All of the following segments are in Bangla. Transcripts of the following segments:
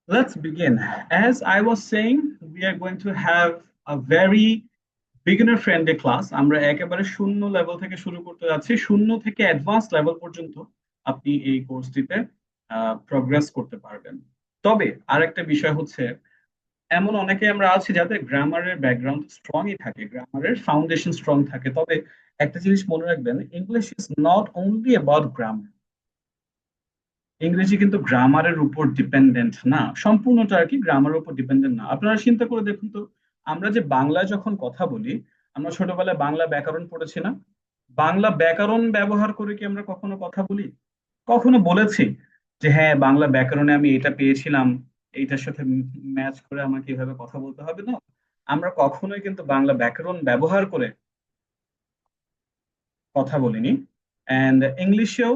Let's begin. As I was saying, we are going to have a very beginner friendly class. আমরা একেবারে শূন্য লেভেল থেকে শুরু করতে যাচ্ছি, শূন্য থেকে অ্যাডভান্স লেভেল পর্যন্ত আপনি এই কোর্সটিতে প্রোগ্রেস করতে পারবেন। তবে আরেকটা বিষয় হচ্ছে, এমন অনেকে আমরা আছি যাদের গ্রামারের ব্যাকগ্রাউন্ড স্ট্রংই থাকে, গ্রামারের ফাউন্ডেশন স্ট্রং থাকে। তবে একটা জিনিস মনে রাখবেন, English is not only about grammar. ইংরেজি কিন্তু গ্রামারের উপর ডিপেন্ডেন্ট না, সম্পূর্ণটা আর কি গ্রামারের উপর ডিপেন্ডেন্ট না। আপনারা চিন্তা করে দেখুন তো, আমরা যে বাংলায় যখন কথা বলি, আমরা ছোটবেলায় বাংলা ব্যাকরণ পড়েছি না? বাংলা ব্যাকরণ ব্যবহার করে কি আমরা কখনো কথা বলি? কখনো বলেছি যে হ্যাঁ, বাংলা ব্যাকরণে আমি এটা পেয়েছিলাম, এইটার সাথে ম্যাচ করে আমাকে এভাবে কথা বলতে হবে না? আমরা কখনোই কিন্তু বাংলা ব্যাকরণ ব্যবহার করে কথা বলিনি। অ্যান্ড ইংলিশেও,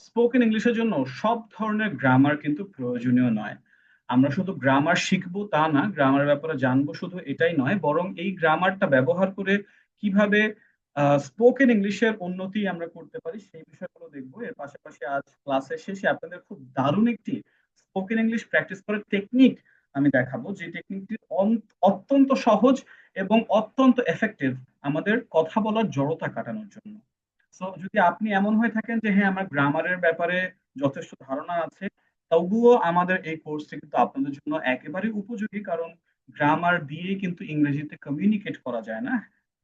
স্পোকেন ইংলিশের জন্য সব ধরনের গ্রামার কিন্তু প্রয়োজনীয় নয়। আমরা শুধু গ্রামার শিখবো তা না, গ্রামারের ব্যাপারে জানবো শুধু এটাই নয়, বরং এই গ্রামারটা ব্যবহার করে কিভাবে স্পোকেন ইংলিশের উন্নতি আমরা করতে পারি সেই বিষয়গুলো দেখবো। এর পাশাপাশি আজ ক্লাসের শেষে আপনাদের খুব দারুণ একটি স্পোকেন ইংলিশ প্র্যাকটিস করার টেকনিক আমি দেখাবো, যে টেকনিকটি অত্যন্ত সহজ এবং অত্যন্ত এফেক্টিভ আমাদের কথা বলার জড়তা কাটানোর জন্য। সো যদি আপনি এমন হয়ে থাকেন যে হ্যাঁ, আমার গ্রামারের ব্যাপারে যথেষ্ট ধারণা আছে, তবুও আমাদের এই কোর্সটি কিন্তু আপনাদের জন্য একেবারে উপযোগী, কারণ গ্রামার দিয়েই কিন্তু ইংরেজিতে কমিউনিকেট করা যায় না।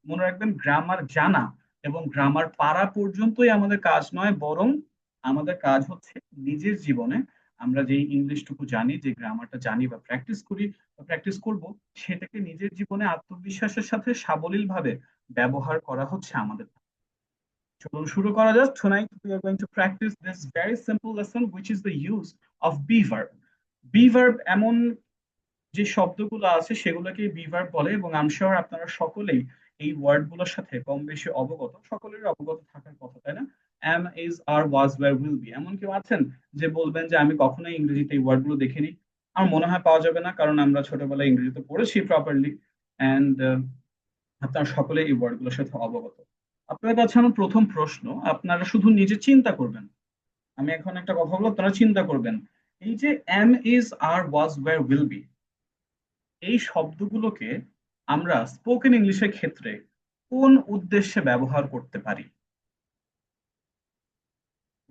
মনে রাখবেন, গ্রামার জানা এবং গ্রামার পারা পর্যন্তই আমাদের কাজ নয়, বরং আমাদের কাজ হচ্ছে নিজের জীবনে আমরা যেই ইংলিশটুকু জানি, যে গ্রামারটা জানি বা প্র্যাকটিস করি বা প্র্যাকটিস করব, সেটাকে নিজের জীবনে আত্মবিশ্বাসের সাথে সাবলীলভাবে ব্যবহার করা হচ্ছে আমাদের। চলুন শুরু করা যাক। Tonight we are going to practice this very simple lesson, which is the use of be verb. Be verb এমন যে শব্দগুলো আছে সেগুলোকে be verb বলে, এবং আই এম শিওর আপনারা সকলেই এই ওয়ার্ড গুলোর সাথে কম বেশি অবগত, সকলের অবগত থাকার কথা, তাই না? am is are was were will be। এমন কেউ আছেন যে বলবেন যে আমি কখনোই ইংরেজিতে এই ওয়ার্ড গুলো দেখিনি? আমার মনে হয় পাওয়া যাবে না, কারণ আমরা ছোটবেলায় ইংরেজিতে পড়েছি প্রপারলি। এন্ড আপনারা সকলে এই ওয়ার্ডগুলোর সাথে অবগত। আপনার কাছে আমার প্রথম প্রশ্ন, আপনারা শুধু নিজে চিন্তা করবেন। আমি এখন একটা কথা বলবো, আপনারা চিন্তা করবেন। এই যে am is are was were will be, এই শব্দগুলোকে আমরা স্পোকেন ইংলিশের ক্ষেত্রে কোন উদ্দেশ্যে ব্যবহার করতে পারি?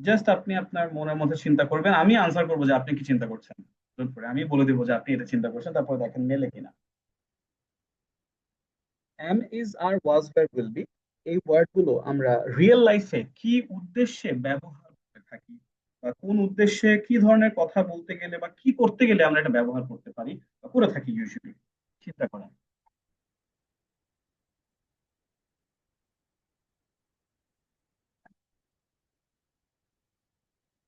জাস্ট আপনি আপনার মনের মধ্যে চিন্তা করবেন, আমি আনসার করবো যে আপনি কি চিন্তা করছেন। Don't worry, আমি বলে দিব যে আপনি এটা চিন্তা করছেন, তারপর দেখেন মেলে কিনা। Am is are was were will be, এই ওয়ার্ড গুলো আমরা রিয়েল লাইফে কি উদ্দেশ্যে ব্যবহার করে থাকি, বা কোন উদ্দেশ্যে কি ধরনের কথা বলতে গেলে বা কি করতে গেলে আমরা এটা ব্যবহার করতে পারি বা করে থাকি ইউজুয়ালি? চিন্তা করেন।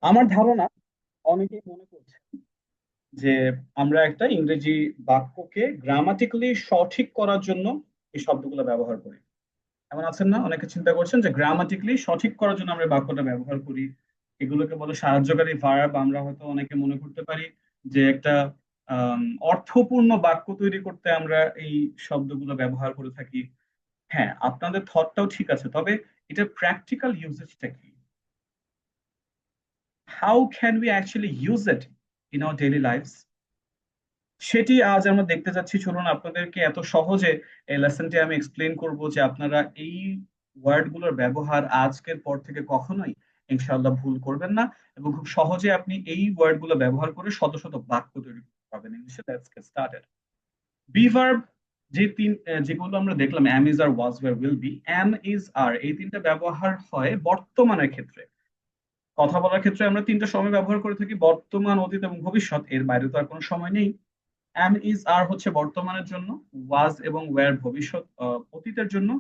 আমার ধারণা অনেকেই মনে করছে যে আমরা একটা ইংরেজি বাক্যকে গ্রামাটিক্যালি সঠিক করার জন্য এই শব্দগুলো ব্যবহার করি। এমন আছেন না, অনেকে চিন্তা করছেন যে গ্রামাটিক্যালি সঠিক করার জন্য আমরা এই বাক্যটা ব্যবহার করি। এগুলোকে বলে সাহায্যকারী ভার্ব। আমরা হয়তো অনেকে মনে করতে পারি যে একটা আম, অর্থপূর্ণ বাক্য তৈরি করতে আমরা এই শব্দগুলো ব্যবহার করে থাকি। হ্যাঁ, আপনাদের থটটাও ঠিক আছে, তবে এটা প্র্যাকটিক্যাল ইউজেজটা কি? How can we actually use it in our daily lifes, সেটি আজ আমরা দেখতে যাচ্ছি। চলুন আপনাদেরকে এত সহজে এই লেসনটি আমি এক্সপ্লেন করব যে আপনারা এই ওয়ার্ড গুলোর ব্যবহার আজকের পর থেকে কখনোই ইনশাআল্লাহ ভুল করবেন না, এবং খুব সহজে আপনি এই ওয়ার্ড গুলো ব্যবহার করে শত শত বাক্য তৈরি করতে পারবেন ইংলিশে। Let's get started. Be verb, যে যেগুলো আমরা দেখলাম, am is are was were will be, am is are, এই তিনটা ব্যবহার হয় বর্তমানের ক্ষেত্রে। কথা বলার ক্ষেত্রে আমরা তিনটা সময় ব্যবহার করে থাকি, বর্তমান, অতীত এবং ভবিষ্যৎ, এর বাইরে তো আর কোনো সময় নেই। অ্যাম ইজ আর হচ্ছে বর্তমানের জন্য, ওয়াজ এবং ওয়্যার ভবিষ্যৎ অতীতের জন্য,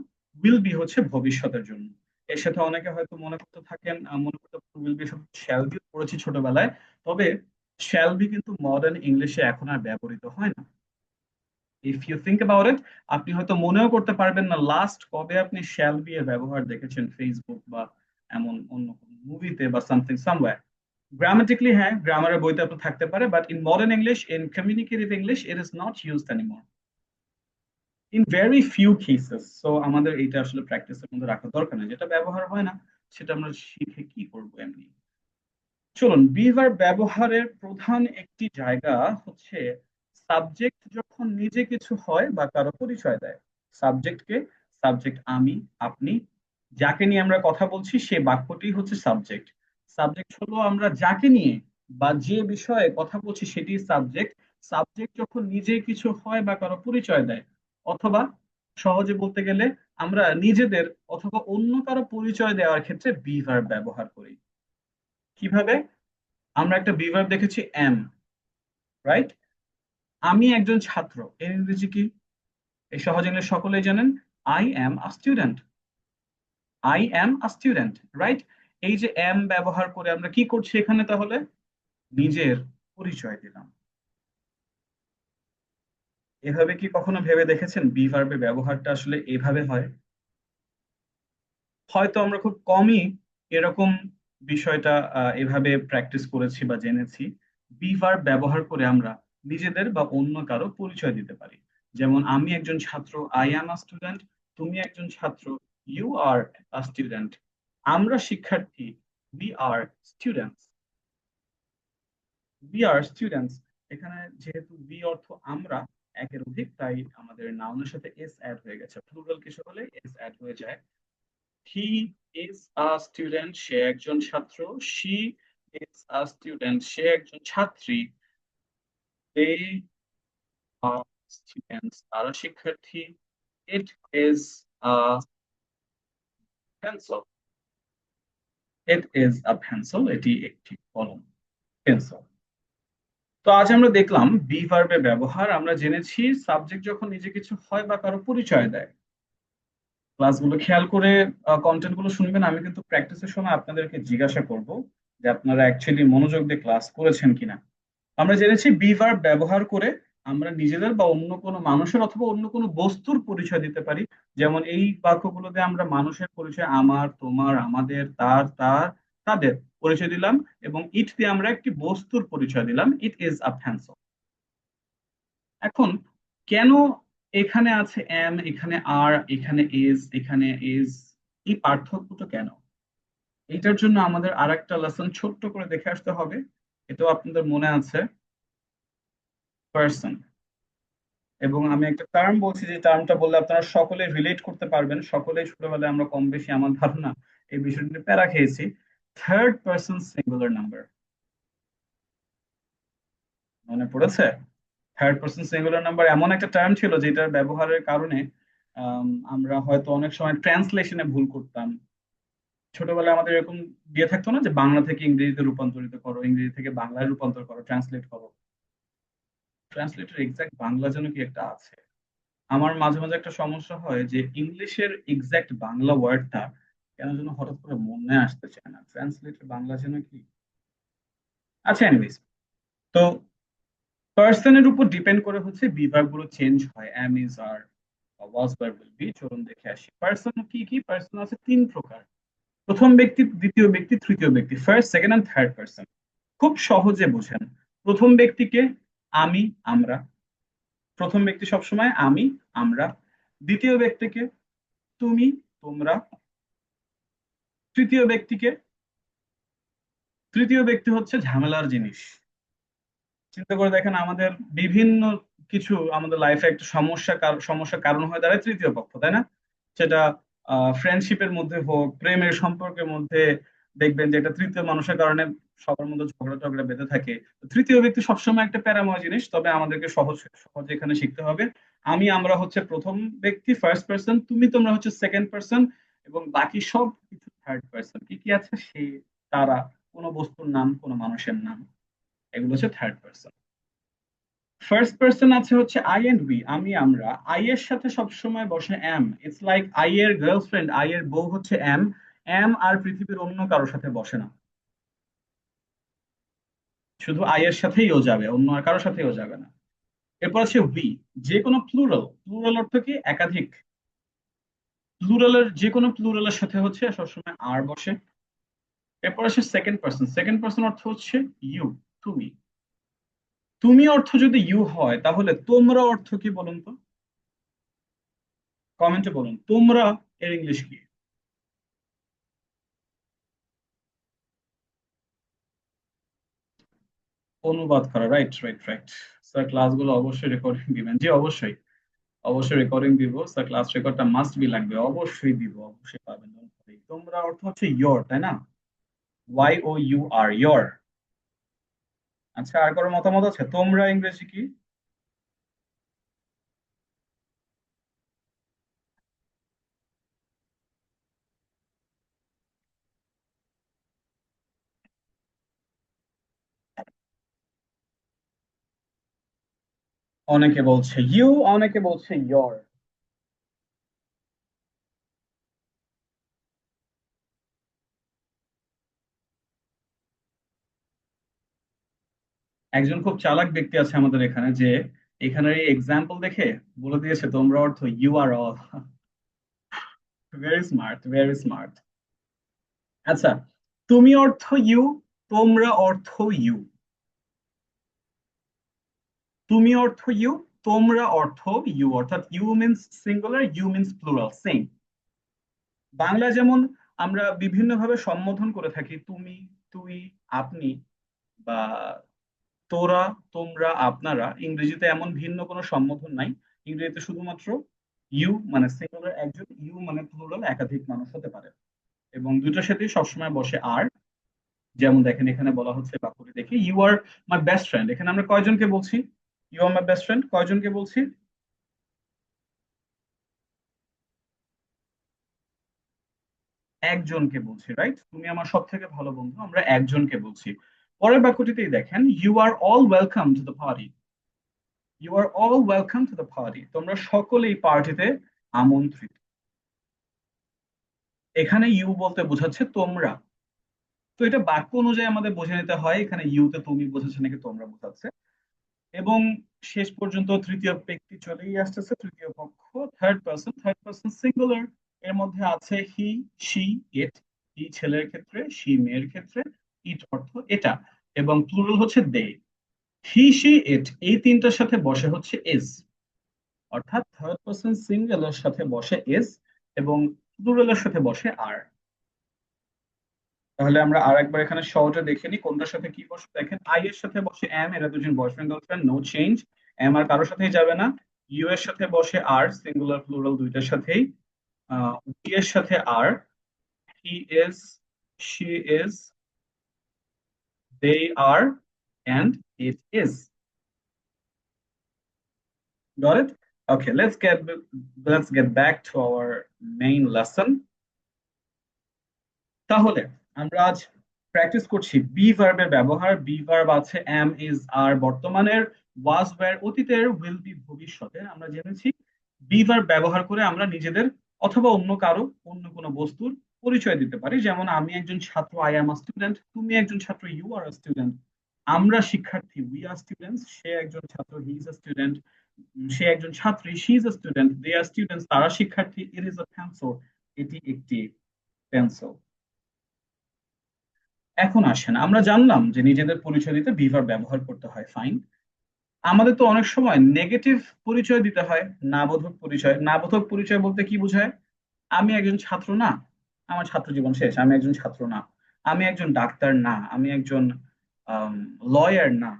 উইল বি হচ্ছে ভবিষ্যতের জন্য। এর সাথে অনেকে হয়তো মনে করতে থাকেন, মনে করতে উইল বি সাথে শ্যাল বি পড়েছি ছোটবেলায়। তবে শ্যাল বি কিন্তু মডার্ন ইংলিশে এখন আর ব্যবহৃত হয় না। If you think about it, আপনি হয়তো মনেও করতে পারবেন না লাস্ট কবে আপনি শ্যাল বি এর ব্যবহার দেখেছেন ফেসবুক বা এমন অন্য কোনো মুভিতে বা সামথিং সামওয়্যার। গ্রামাটিক্যালি হ্যাঁ, গ্রামারের বইতে আপনার থাকতে পারে, but in modern English, in communicative English, it is not used anymore, in very few cases. So আমাদের এইটা আসলে প্র্যাকটিসের মধ্যে রাখা দরকার নেই, যেটা ব্যবহার হয় না সেটা আমরা শিখে কি করবো এমনি। চলুন, বি ভার্ব ব্যবহারের প্রধান একটি জায়গা হচ্ছে সাবজেক্ট যখন নিজে কিছু হয় বা কারো পরিচয় দেয়। সাবজেক্টকে, সাবজেক্ট আমি, আপনি, যাকে নিয়ে আমরা কথা বলছি সে বাক্যটি হচ্ছে সাবজেক্ট। সাবজেক্ট হলো আমরা যাকে নিয়ে বা যে বিষয়ে কথা বলছি সেটি সাবজেক্ট। সাবজেক্ট যখন নিজে কিছু হয় বা কারো পরিচয় দেয়, অথবা সহজে বলতে গেলে আমরা নিজেদের অথবা অন্য কারো পরিচয় দেওয়ার ক্ষেত্রে বি ভার্ব ব্যবহার করি। কিভাবে? আমরা একটা বিভার্ব দেখেছি এম, রাইট? আমি একজন ছাত্র, এর ইংরেজি কি? এই সহজ ইংলিশ সকলেই জানেন, I am a student. I am a student, right? এই যে এম ব্যবহার করে আমরা কি করছি এখানে তাহলে? নিজের পরিচয় দিলাম। এভাবে কি কখনো ভেবে দেখেছেন বি ভার্বের ব্যবহারটা আসলে এভাবে হয়? হয়তো আমরা খুব কমই এরকম বিষয়টা এভাবে প্র্যাকটিস করেছি বা জেনেছি। বি ভার্ব ব্যবহার করে আমরা নিজেদের বা অন্য কারো পরিচয় দিতে পারি। যেমন আমি একজন ছাত্র, আই অ্যাম আ স্টুডেন্ট। তুমি একজন ছাত্র, ইউ আর আ স্টুডেন্ট। আমরা শিক্ষার্থী, we are students. We are students. এখানে যেহেতু বি অর্থ আমরা, একের অধিক, তাই আমাদের নাউনের সাথে এস অ্যাড হয়ে গেছে। প্লুরাল কিছু হলে এস অ্যাড হয়ে যায়। হি ইজ আ স্টুডেন্ট, সে একজন ছাত্র। শি ইজ আ স্টুডেন্ট, সে একজন ছাত্রী। দে আর স্টুডেন্টস, তারা শিক্ষার্থী। It is a pencil, it is a pencil, এটি একটি কলম, পেন্সিল। তো আজ আমরা দেখলাম বি ভার্বের ব্যবহার। আমরা জেনেছি সাবজেক্ট যখন নিজে কিছু হয় বা কারো পরিচয় দেয়। ক্লাসগুলো খেয়াল করে কন্টেন্ট গুলো শুনবেন। আমি কিন্তু প্র্যাকটিসের সময় আপনাদেরকে জিজ্ঞাসা করব যে আপনারা অ্যাকচুয়ালি মনোযোগ দিয়ে ক্লাস করেছেন কিনা। আমরা জেনেছি বি ভার্ব ব্যবহার করে আমরা নিজেদের বা অন্য কোনো মানুষের অথবা অন্য কোনো বস্তুর পরিচয় দিতে পারি। যেমন এই বাক্যগুলোতে আমরা মানুষের পরিচয় আমার, তোমার, আমাদের, তার, তার, তাদের পরিচয় দিলাম, এবং ইট দিয়ে আমরা একটি বস্তুর পরিচয় দিলাম, ইট ইজ আ পেন্সিল। এখন কেন এখানে আছে এম, এখানে আর, এখানে ইজ, এখানে ইজ, এই পার্থক্যটা কেন? এটার জন্য আমাদের আর একটা লেসন ছোট্ট করে দেখে আসতে হবে। এটাও আপনাদের মনে আছে, পার্সন। এবং আমি একটা টার্ম বলছি, যে টার্মটা বললে আপনারা সকলে রিলেট করতে পারবেন। সকলেই ছোটবেলায় আমরা কম বেশি, আমার ধারণা, এই বিষয়টি নিয়ে প্যারা খেয়েছি। থার্ড পার্সন সিঙ্গুলার নাম্বার, মনে পড়েছে? থার্ড পার্সন সিঙ্গুলার নাম্বার এমন একটা টার্ম ছিল যেটার ব্যবহারের কারণে আমরা হয়তো অনেক সময় ট্রান্সলেশনে ভুল করতাম। ছোটবেলায় আমাদের এরকম দিয়ে থাকতো না যে বাংলা থেকে ইংরেজিতে রূপান্তরিত করো, ইংরেজি থেকে বাংলায় রূপান্তর করো, ট্রান্সলেট করো। ট্রান্সলেটের এক্সাক্ট বাংলা যেন কি একটা আছে। আমার মাঝে মাঝে একটা সমস্যা হয় যে ইংলিশের এক্সাক্ট বাংলা ওয়ার্ডটা কেন যেন হঠাৎ করে মনে আসতে চায় না। ট্রান্সলেটের বাংলা যেন কি। আচ্ছা, এনিওয়েজ। তো পার্সনের উপর ডিপেন্ড করে হচ্ছে বিভাগ গুলো চেঞ্জ হয়, am, is, are, was, verb, will be. চলুন দেখে আসি পার্সন কি কি। পার্সন আছে তিন প্রকার: প্রথম ব্যক্তি, দ্বিতীয় ব্যক্তি, তৃতীয় ব্যক্তি, first, second and third person. খুব সহজে বুঝেন। প্রথম ব্যক্তিকে আমি, আমরা। প্রথম ব্যক্তি সবসময় আমি, আমরা। দ্বিতীয় ব্যক্তিকে তুমি, তোমরা। তৃতীয় ব্যক্তিকে, তৃতীয় ব্যক্তি হচ্ছে ঝামেলার জিনিস। চিন্তা করে দেখেন, আমাদের বিভিন্ন কিছু আমাদের লাইফে একটা সমস্যার কারণ হয়ে দাঁড়ায় তৃতীয় পক্ষ, তাই না? সেটা ফ্রেন্ডশিপের মধ্যে হোক, প্রেমের সম্পর্কের মধ্যে, দেখবেন যে এটা তৃতীয় মানুষের কারণে সবার মধ্যে ঝগড়া টগড়া বেঁধে থাকে। তো তৃতীয় ব্যক্তি সবসময় একটা প্যারাময় জিনিস, তবে আমাদেরকে সহজে এখানে শিখতে হবে। আমি, আমরা হচ্ছে প্রথম ব্যক্তি, ফার্স্ট পার্সন। তুমি, তোমরা হচ্ছে সেকেন্ড পার্সন। এবং বাকি সব কিছু থার্ড পার্সন। কি কি আছে? সে, তারা, কোনো বস্তুর নাম, কোনো মানুষের নাম, এগুলো হচ্ছে থার্ড পার্সন। ফার্স্ট পার্সন আছে হচ্ছে আই এন্ড উই, আমি, আমরা। আই এর সাথে সবসময় বসে এম। ইটস লাইক আই এর গার্লফ্রেন্ড, আই এর বউ হচ্ছে এম। এম আর পৃথিবীর অন্য কারোর সাথে বসে না, শুধু আই এর সাথেই ও যাবে, অন্য আর কারোর সাথেই ও যাবে না। এরপর আছে উই। যে কোনো প্লুরাল, প্লুরাল অর্থ কি? একাধিক। প্লুরালের যে কোনো প্লুরালের সাথে হচ্ছে সবসময় আর বসে। এরপর আছে সেকেন্ড পার্সন। সেকেন্ড পার্সন অর্থ হচ্ছে ইউ, তুমি। তুমি অর্থ যদি ইউ হয় তাহলে তোমরা অর্থ কি বলুন তো? কমেন্টে বলুন তোমরা এর ইংলিশ কি। অনুবাদ করা, রাইট রাইট রাইট। স্যার ক্লাসগুলো অবশ্যই রেকর্ডিং দিবেন, জি অবশ্যই। অবশ্যই রেকর্ডিং দিব স্যার, ক্লাস রেকর্ডটা মাস্ট বি লাগবে, অবশ্যই দিব, অবশ্যই পাবেন, don't worry। তোমরা অর্থ হচ্ছে ইয়োর, তাই না? YOUR, your. আচ্ছা, আর কারো মতামত আছে? তোমরা ইংরেজি কি? অনেকে বলছে ইউ, অনেকে বলছে ইয়োর। একজন খুব চালাক ব্যক্তি আছে আমাদের এখানে, যে এখানের এই এক্সাম্পল দেখে বলে দিয়েছে তোমরা অর্থ you are all. Very smart, very smart. আচ্ছা, তুমি অর্থ ইউ, তোমরা অর্থ ইউ। তুমি অর্থ ইউ, তোমরা অর্থ ইউ, অর্থাৎ you means singular, you means plural, same. বাংলা যেমন আমরা বিভিন্ন ভাবে সম্বোধন করে থাকি, তুমি, তুই, আপনি, বা তোরা, তোমরা, আপনারা, ইংরেজিতে এমন ভিন্ন কোনো সম্বোধন নাই। ইংরেজিতে শুধুমাত্র ইউ মানে সিঙ্গুলার একজন, ইউ মানে প্লুরাল একাধিক মানুষ হতে পারে, এবং দুটোর সাথেই সবসময় বসে আর। যেমন দেখেন এখানে বলা হচ্ছে বাক্যটি দেখি, you are my best friend, এখানে আমরা কয়জনকে বলছি? You are my best friend কয়জনকে বলছি? একজনকে বলছি, রাইট? তুমি আমার সব থেকে ভালো বন্ধু, আমরা একজনকে বলছি। পরের বাক্যটিতেই দেখেন, you are all welcome to the party. You are all welcome to the party, তোমরা সকলেই পার্টিতে আমন্ত্রিত। এখানে ইউ বলতে বোঝাচ্ছে তোমরা। তো এটা বাক্য অনুযায়ী আমাদের বুঝে নিতে হয় এখানে ইউতে তুমি বোঝাচ্ছে নাকি তোমরা বোঝাচ্ছে। এবং শেষ পর্যন্ত তৃতীয় ব্যক্তি চলেই আসতেছে, তৃতীয় পক্ষ, third person, third person singular. এর মধ্যে আছে হি, শি, ইট। হি ছেলের ক্ষেত্রে, শি মেয়ের ক্ষেত্রে, ইট অর্থ এটা, এবং প্লুরাল হচ্ছে দে। হি, শি, ইট এই তিনটার সাথে বসে হচ্ছে ইজ, অর্থাৎ থার্ড পার্সন সিঙ্গেলের সাথে বসে ইজ, এবং প্লুরালের সাথে বসে আর। তাহলে আমরা আর একবার এখানে সহজে দেখে নিই কোনটার সাথে কি বসে। দেখেন, আই এর সাথে বসে এম, এরা দুজন boyfriend girlfriend, no change. Am আর কারোর সাথেই যাবে না। ইউ এর সাথে বসে আর, সিঙ্গুলার প্লুরাল দুইটার সাথেই। উই এর সাথে are, he is, she is, they are, and it is. Got it? Okay, let's get back to our main lesson. তাহলে আমরা আজ প্র্যাকটিস করছি বি ভার্বের ব্যবহার। বি ভার্ব আছে এম, ইজ, আর বর্তমানের, ওয়াজ, ওয়্যার অতীতের, উইল বি ভবিষ্যতের। আমরা জেনেছি বি ভার্ব ব্যবহার করে আমরা নিজেদের অথবা অন্য কারো, অন্য কোনো বস্তুর পরিচয় দিতে পারি। যেমন আমি একজন ছাত্র, আই অ্যাম আ স্টুডেন্ট। তুমি একজন ছাত্র, ইউ আর আ স্টুডেন্ট। আমরা শিক্ষার্থী, উই আর স্টুডেন্টস। সে একজন ছাত্র, হি ইজ আ স্টুডেন্ট। সে একজন ছাত্রী, she is a student. They are students, তারা শিক্ষার্থী। ইট ইজ আ পেন্সিল, এটি একটি পেন্সিল। এখন আসেন, আমরা জানলাম যে নিজেদের পরিচয় দিতে বিভার ব্যবহার করতে হয়, ফাইন। আমাদের তো অনেক সময় নেগেটিভ পরিচয় দিতে হয়, নাবোধক পরিচয়। নাবোধক পরিচয় বলতে কি বোঝায়? আমি একজন ছাত্র না, আমার ছাত্র জীবন শেষ, আমি একজন ছাত্র না। আমি একজন ডাক্তার না, আমি একজন লয়ার না।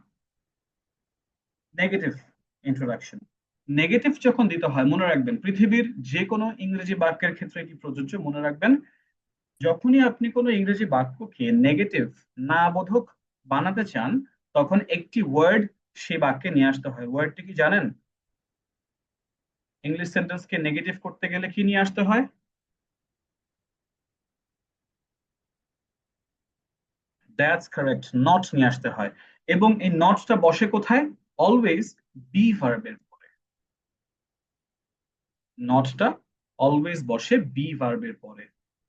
Negative introduction. নেগেটিভ যখন দিতে হয়, মনে রাখবেন পৃথিবীর যে কোনো ইংরেজি বাক্যের ক্ষেত্রে এটি প্রযোজ্য, মনে রাখবেন। যখনই আপনি কোনো ইংরেজি বাক্যকে নেগেটিভ, না বোধক বানাতে চান, তখন একটি ওয়ার্ড সেই বাক্যে নিয়ে আসতে হয়। ওয়ার্ডটি কি জানেন? ইংলিশ সেন্টেন্সকে নেগেটিভ করতে গেলে কি নিয়ে আসতে হয়? দ্যাটস কারেক্ট, নট নিয়ে আসতে হয়। এবং এই নটটা বসে কোথায়? অলওয়েজ বি ভার্বের পরে। নটটা অলওয়েজ বসে বি ভার্বের পরে।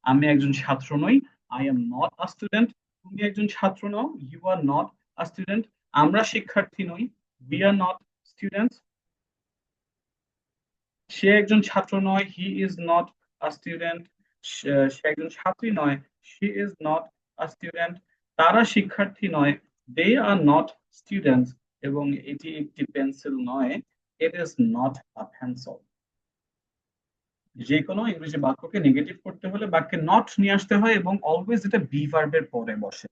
আমি একজন ছাত্র নই, I am not a student. তুমি একজন ছাত্র নও, you are not a student. আমরা শিক্ষার্থী নই, উই আর নট স্টুডেন্টস। সে একজন ছাত্র নয়, he is not a student. সে একজন ছাত্রী নয়, she is not a student. তারা শিক্ষার্থী নয়, দে আর নট স্টুডেন্টস। এবং এটি একটি পেন্সিল নয়, it is not a pencil. যে কোনো ইংরেজি বাক্যকে নেগেটিভ করতে হলে বাক্যে নট নিয়ে আসতে হয়, এবং অলওয়েজ এটা বি ভার্বের পরে বসে।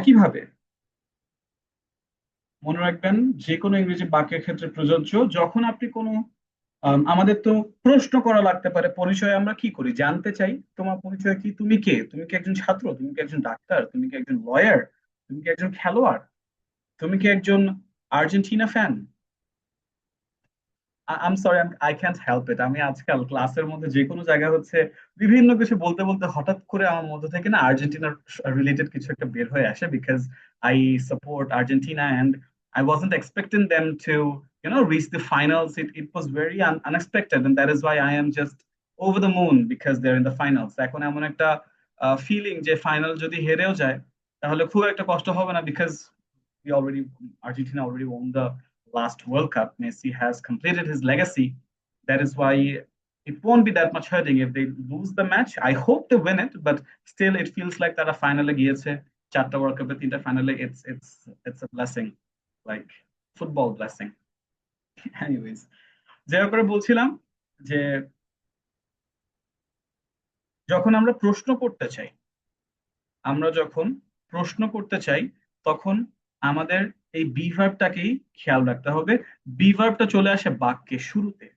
একইভাবে মনে রাখবেন, যে কোনো ইংরেজি বাক্যের ক্ষেত্রে প্রযোজ্য, যখন আপনি কোনো আমাদের তো প্রশ্ন করা লাগতে পারে, পরিচয় আমরা কি করি, জানতে চাই তোমার পরিচয় কি, তুমি কে, তুমি কি একজন ছাত্র, তুমি কি একজন ডাক্তার, তুমি কি একজন লয়ার, তুমি কি একজন খেলোয়াড়, তুমি কি একজন Argentina fan. Um sorry, I can't help it, আমি আজকাল ক্লাসের মধ্যে যে কোনো জায়গায় হচ্ছে বিভিন্ন কিছু বলতে বলতে হঠাৎ করে আমার মধ্যে থেকে না আর্জেন্টিনার রিলেটেড কিছু একটা বের হয়ে আসে, because I support Argentina and I wasn't expecting them to reach the finals. It was very unexpected, and that is why I am just over the moon because they're in the finals. এখন এমন একটা ফিলিং যে ফাইনাল যদি হেরেও যায় তাহলে খুব একটা কষ্ট হবে না, because we already Argentina already won the last World Cup. Messi has completed his legacy. That is why it won't be that much hurting if they lose the match. I hope they win it, but still it feels like তারা ফাইনালে গিয়েছে, চারটা ওয়ার্ল্ড কাপে তিনটা ফাইনালে, it's a blessing, like football blessing. Anyways, যে ব্যাপারে বলছিলাম যে যখন আমরা প্রশ্ন করতে চাই, আমরা যখন প্রশ্ন করতে চাই তখন আমাদের এই বি ভার্বটাকেই খেয়াল রাখতে হবে। বি ভার্বটা চলে আসে বাক্যের শুরুতে,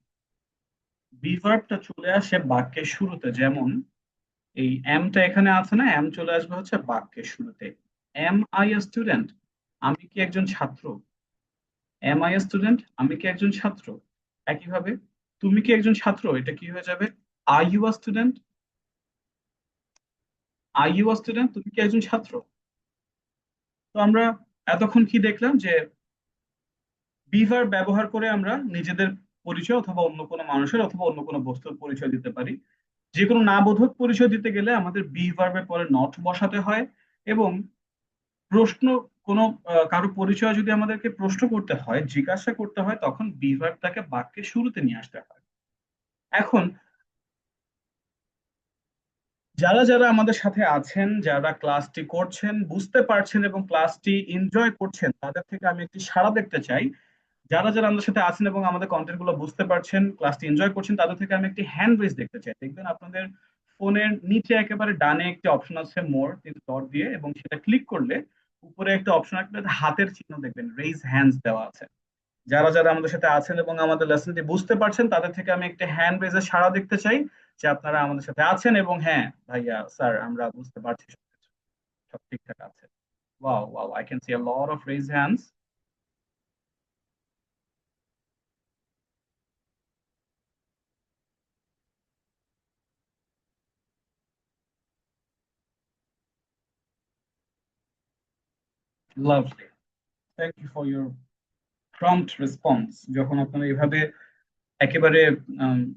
বি ভার্বটা চলে আসে বাক্যের শুরুতে, যেমন এই এমটা এখানে আছে না, এম চলে আসবে হচ্ছে বাক্যের শুরুতে। এম আই এ স্টুডেন্ট, আমি কি একজন ছাত্র। এম আই এ স্টুডেন্ট, আমি কি একজন ছাত্র। একইভাবে তুমি কি একজন ছাত্র, এটা কি হয়ে যাবে are you a student. Are you a student, তুমি কি একজন ছাত্র। তো আমরা এতক্ষণ কি দেখলাম যে বিভার ব্যবহার করে আমরা নিজেদের পরিচয় অথবা অন্য কোনো মানুষের অথবা অন্য কোনো বস্তুর পরিচয় দিতে পারি। যে কোনো না বোধক পরিচয় দিতে গেলে আমাদের বি ভার্বের পরে নট বসাতে হয়, এবং প্রশ্ন কোনো কারো পরিচয় যদি আমাদেরকে প্রশ্ন করতে হয়, জিজ্ঞাসা করতে হয়, তখন বি ভার্বটাকে বাক্যের শুরুতে নিয়ে আসতে হয়। এখন যারা যারা আমাদের সাথে আছেন, যারা ক্লাসটি করছেন, বুঝতে পারছেন এবং ক্লাসটি এনজয় করছেন, তাদের থেকে আমি একটি সাড়া দেখতে চাই। যারা যারা আমাদের সাথে আছেন এবং আমাদের কন্টেন্ট গুলো বুঝতে পারছেন, ক্লাসটি এনজয় করছেন, তাদের থেকে আমি একটি হ্যান্ড রেজ দেখতে চাই। দেখবেন আপনাদের ফোনের নিচে একেবারে ডানে একটি অপশন আছে মোর, তিন ডট দিয়ে, এবং সেটা ক্লিক করলে উপরে একটা অপশন আসবে, হাতের চিহ্ন দেখবেন, রেইজ হ্যান্ডস দেওয়া আছে। যারা যারা আমাদের সাথে আছেন এবং আমাদের লেসনটি বুঝতে পারছেন, তাদের থেকে আমি একটা হ্যান্ড রেজের সাড়া দেখতে চাই যে আপনারা আমাদের সাথে আছেন, এবং হ্যাঁ ভাইয়া স্যার আমরা বুঝতে পারছি সবকিছু, সব ঠিকঠাক আছে। Wow wow, I can see a lot of raised hands. Lovely. Thank you for your prompt response. যখন আপনারা এভাবে একেবারে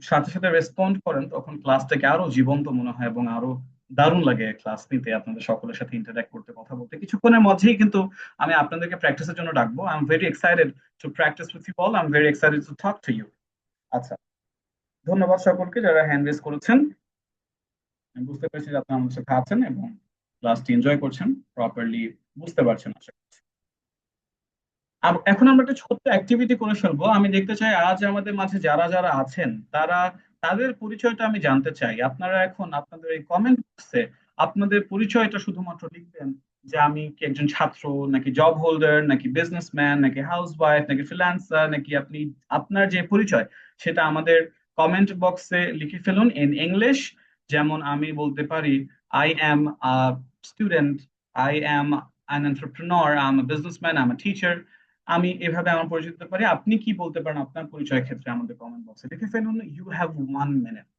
সাথে সাথে রেসপন্ড করেন, তখন ক্লাসটাকে আরো জীবন্ত মনে হয় এবং আরো দারুণ লাগে ক্লাস নিতে, আপনাদের সকলের সাথে ইন্টারঅ্যাক্ট করতে, কথা বলতে। কিছুক্ষণের মধ্যেই কিন্তু আমি আপনাদেরকে প্র্যাকটিসের জন্য ডাকবো। I am very excited to practice with you all, I am very excited to talk to you. আচ্ছা, ধন্যবাদ সকলকে যারা হ্যান্ড রেজ করেছেন। আমি বুঝতে পেরেছি যে আপনারা আমার সাথে আছেন এবং ক্লাসটি এনজয় করছেন, প্রপারলি বুঝতে পারছেন আশা করছি। এখন আমরা একটা ছোট্ট অ্যাক্টিভিটি করে ফেলবো। আমি দেখতে চাই আজ আমাদের মাঝে যারা যারা আছেন তারা, তাদের পরিচয়টা আমি জানতে চাই। আপনারা এখন আপনাদের এই কমেন্ট বক্সে আপনাদের পরিচয়টা শুধুমাত্র লিখবেন, যে আমি কি একজন ছাত্র, নাকি জব হোল্ডার, নাকি বিজনেসম্যান, নাকি হাউস ওয়াইফ, নাকি ফ্রিল্যান্সার, নাকি আপনি আপনার যে পরিচয় সেটা আমাদের কমেন্ট বক্সে লিখে ফেলুন ইন ইংলিশ। যেমন আমি বলতে পারি, I am a student, I am an entrepreneur, I'm a businessman, I'm a teacher। আমি এভাবে আমার পরিচয় দিতে পারি। আপনি কি বলতে পারেন আপনার পরিচয়ের ক্ষেত্রে আমাদের কমেন্ট বক্সে লিখে ফেলুন। You have 1 minute.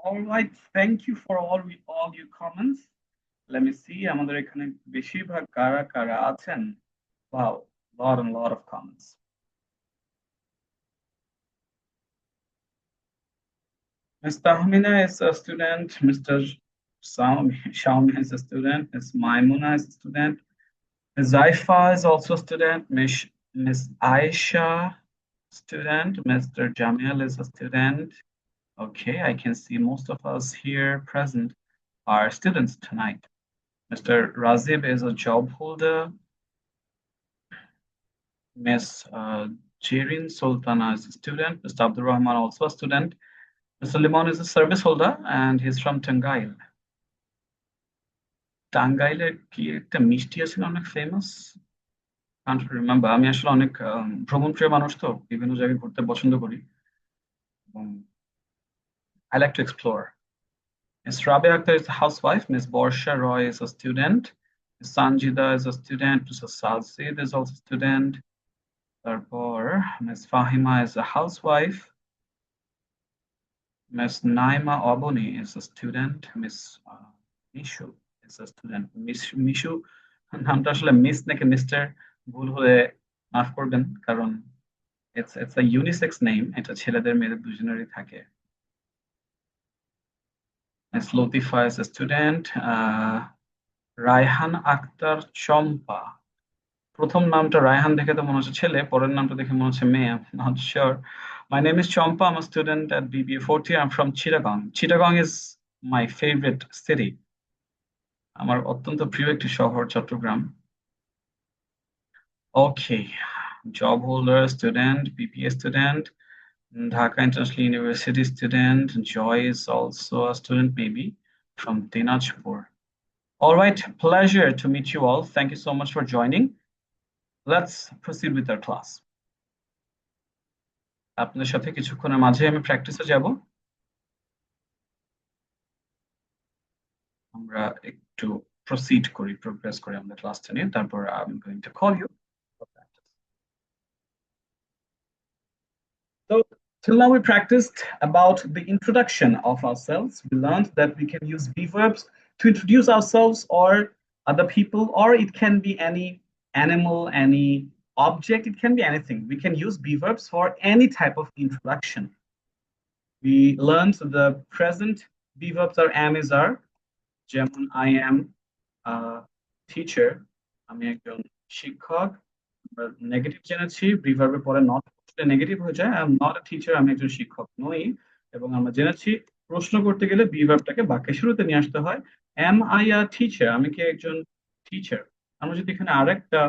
All right, thank you for all your comments. Let me see আমাদের এখানে বেশিরভাগ কারা কারা আছেন। Wow, lot and lot of comments. Ms. Tahmina is a student, Mr. Shaumi is a student, Ms. Maimuna is a student, Ms. Zaifa is also a student, Ms. Aisha student, Mr. Jamil is a student. Okay, I can see most of us here present are students tonight. Mr. Razib is a job holder. Miss Jirin Sultana is a student. Mr. Abdul Rahman also a student. Mr. Limon is a service holder and he's from Tangail. টাঙ্গাইলের কি একটা মিষ্টি আছে না অনেক ফেমাস? Kant remember. আমি আসলে অনেক ভ্রমণ প্রিয় মানুষ, তো বিভিন্ন জায়গায় ঘুরতে পছন্দ করি এবং I like to explore. Ms. Rabia Akhtar is a housewife. Ms. Borsha Roy is a student. Ms. Sanjida is a student. Mr. Salsid is also a student. তারপর Ms. Fahima is a housewife. Ms. Naima Oboni is a student. Ms. Mishu is a student. Miss Mishu নামটা আসলে মিস নাকি মিস্টার ভুল হলে মাফ করবেন, কারণ it's a unisex name, এটা ছেলেদের মেয়েদের দুজনেরই থাকে। Ms. Latifa is a student. Raihan Akter চম্পা, প্রথম নামটা রায়হান দেখে তো মনে হচ্ছে ছেলে, পরের নামটা দেখে মনে হচ্ছে মেয়ে। I'm not sure. My name is Champa. I'm a student at BBA 40. I'm from Chittagong. Chittagong is my favorite city. আমার অত্যন্ত প্রিয় একটি শহর Chittagong. Okay, job holder, student, BBA student, Dhaka International University student. Joy is also a student, maybe from Dinajpur. All right, pleasure to meet you all. Thank you so much for joining. Let's proceed with our class. আপনাদের সাথে কিছুক্ষণের মাঝে আমি প্র্যাকটিসে যাব। আমরা একটু প্রসিড করি, প্রোগ্রেস করি আমাদের ক্লাসটা নিয়ে, তারপর I'm going to call you for practice. So till now we practiced about the introduction of ourselves. We learned that we can use be verbs to introduce ourselves or other people, or it can be any animal, any object, it can be anything. We can use be verbs for any type of introduction. We learned the present be verbs are am, is, are. যেমন I am a teacher, আমি একজন শিক্ষক। নেগেটিভ জেনেছি, প্রিভার্বের পরে নট নেগেটিভ হয়ে যায়। I am not a teacher, আমি একজন শিক্ষক নই। এবং আমরা জেনেছি প্রশ্ন করতে গেলে বি ভার্বটাকে বাক্যের শুরুতে নিয়ে আসতে হয়। Am I a teacher, আমি কি একজন টিচার। আমরা যদি এখানে আরেকটা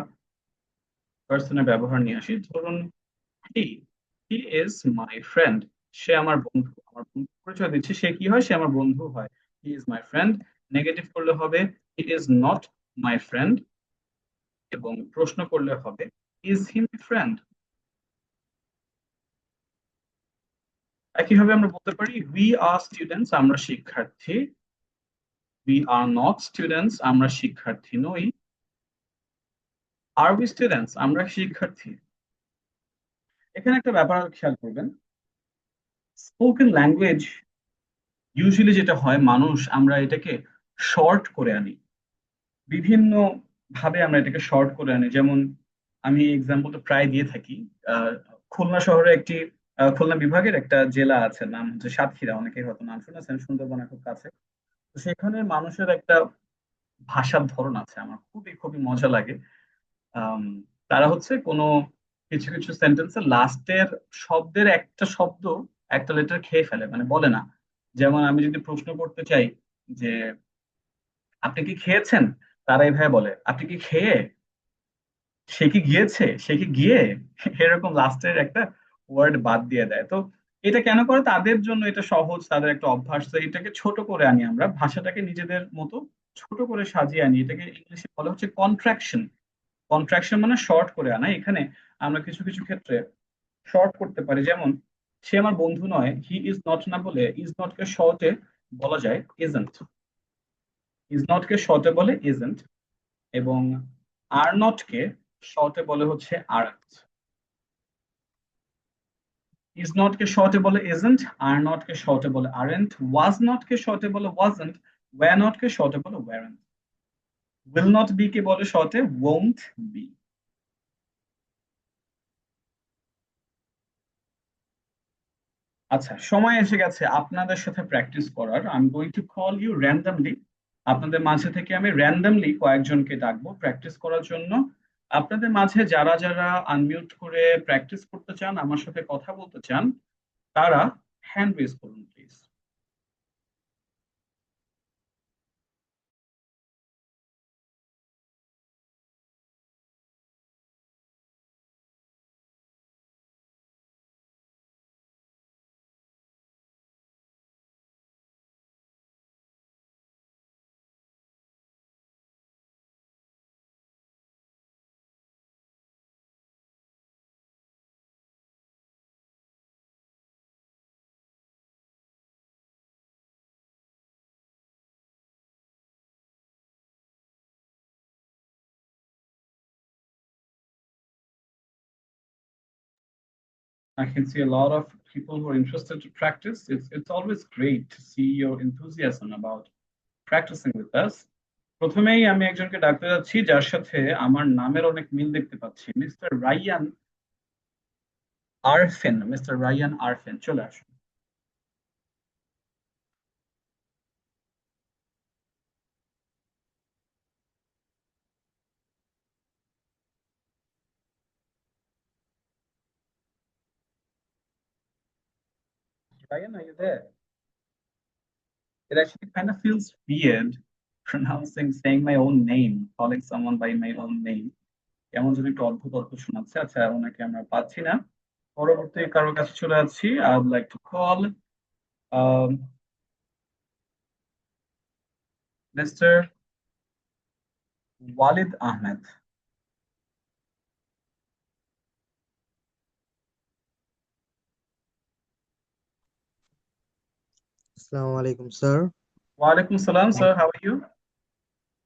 পার্সনের ব্যবহার নিয়ে আসি, ধরুন he he is my friend, সে আমার বন্ধু। আমার বন্ধু পরিচয় দিচ্ছে, সে কি হয়, সে আমার বন্ধু হয়। he is my friend, negative করলে হবে he is not my friend, এবং প্রশ্ন করলে হবে is he my friend। একইভাবে আমরা বলতে পারি we are students, আমরা শিক্ষার্থী। we are not students, আমরা শিক্ষার্থী নই। are we students, আমরা শিক্ষার্থী। এখানে একটা ব্যাপার খেয়াল করবেন, স্পোকেন ল্যাঙ্গুয়েজ ইউজুয়ালি যেটা হয়, মানুষ আমরা এটাকে শর্ট করে আনি, বিভিন্ন ভাবে আমরা এটাকে শর্ট করে আনি। যেমন আমি এক্সাম্পলটা প্রায় দিয়ে থাকি। আহ, খুলনা শহরে একটি খুলনা বিভাগের একটা জেলা আছে, নাম হচ্ছে সাতক্ষীরা, অনেকেই হয়তো নাম শুনেছেন, সুন্দরবনের খুব কাছে। তো সেখানে মানুষের একটা ভাষার ধরন আছে, আমার খুবই খুবই মজা লাগে। আম, তারা হচ্ছে কোনো কিছু কিছু সেন্টেন্সের লাস্টের শব্দের একটা শব্দ, একটা লেটার খেয়ে ফেলে, মানে বলে না। যেমন আমি যদি প্রশ্ন করতে চাই যে আপনি কি খেয়েছেন, তারা এইভাবে বলে আপনি কি খেয়ে, সে কি গিয়েছে, সে কি গিয়ে, এরকম লাস্টের একটা ওয়ার্ড বাদ দিয়ে দেয়। তো এটা কেন করে, তাদের জন্য এটা সহজ, তাদের একটা অভ্যাস। তো এটাকে ছোট করে আনি আমরা, ভাষাটাকে নিজেদের মতো ছোট করে সাজিয়ে আনি, এটাকে ইংলিশে বলা হচ্ছে কন্ট্রাকশন। কন্ট্রাকশন মানে শর্ট করে আনা। এখানে আমরা কিছু কিছু ক্ষেত্রে শর্ট করতে পারি, যেমন সে আমার বন্ধু নয়, হি ইজ নট না বলে ইজ নট কে শর্টে বলা যায় ইজন্ট। ইজ নট কে শর্টে বলে ইজন্ট, এবং আর নট কে শর্টে বলে হচ্ছে আরন্ট। ইজ নট কে শর্টে বলে isn't, আর নট কে শর্টে বলে aren't, was not কে শর্টে বলে wasn't, were not কে শর্টে বলে weren't, will not be কে বলে শর্টে won't be। আচ্ছা, সময় এসে গেছে আপনাদের সাথে প্র্যাকটিস করার। I am going to call you randomly. আপনাদের মাঝে থেকে আমি র্যান্ডমলি কয়েকজনকে ডাকবো প্র্যাকটিস করার জন্য। আপনাদের মাঝে যারা যারা আনমিউট করে প্র্যাকটিস করতে চান, আমার সাথে কথা বলতে চান, তারা হ্যান্ড রেজ করুন please. I can see a lot of people who are interested to practice. It's always great to see your enthusiasm about practicing with us. প্রথমেই আমি একজনকে ডাকতে যাচ্ছি যার সাথে আমার নামের অনেক মিল দেখতে পাচ্ছি, মিস্টার রায়ান আরফেন। মিস্টার রায়ান আরফেন, চলে আসুন। Ryan, are you there? It actually kind of feels weird saying my own name, calling someone by my own name. কেমন যদি একটু অদ্ভুত অদ্ভুত শোনাচ্ছে। আচ্ছা, ওনাকে আমরা পাচ্ছি না। পরবর্তী কারোর কাছে চলে যাচ্ছি। I would like to call um, Mr. Walid Ahmed. Assalamu alaikum, sir. Walaikum salam, sir. How are you?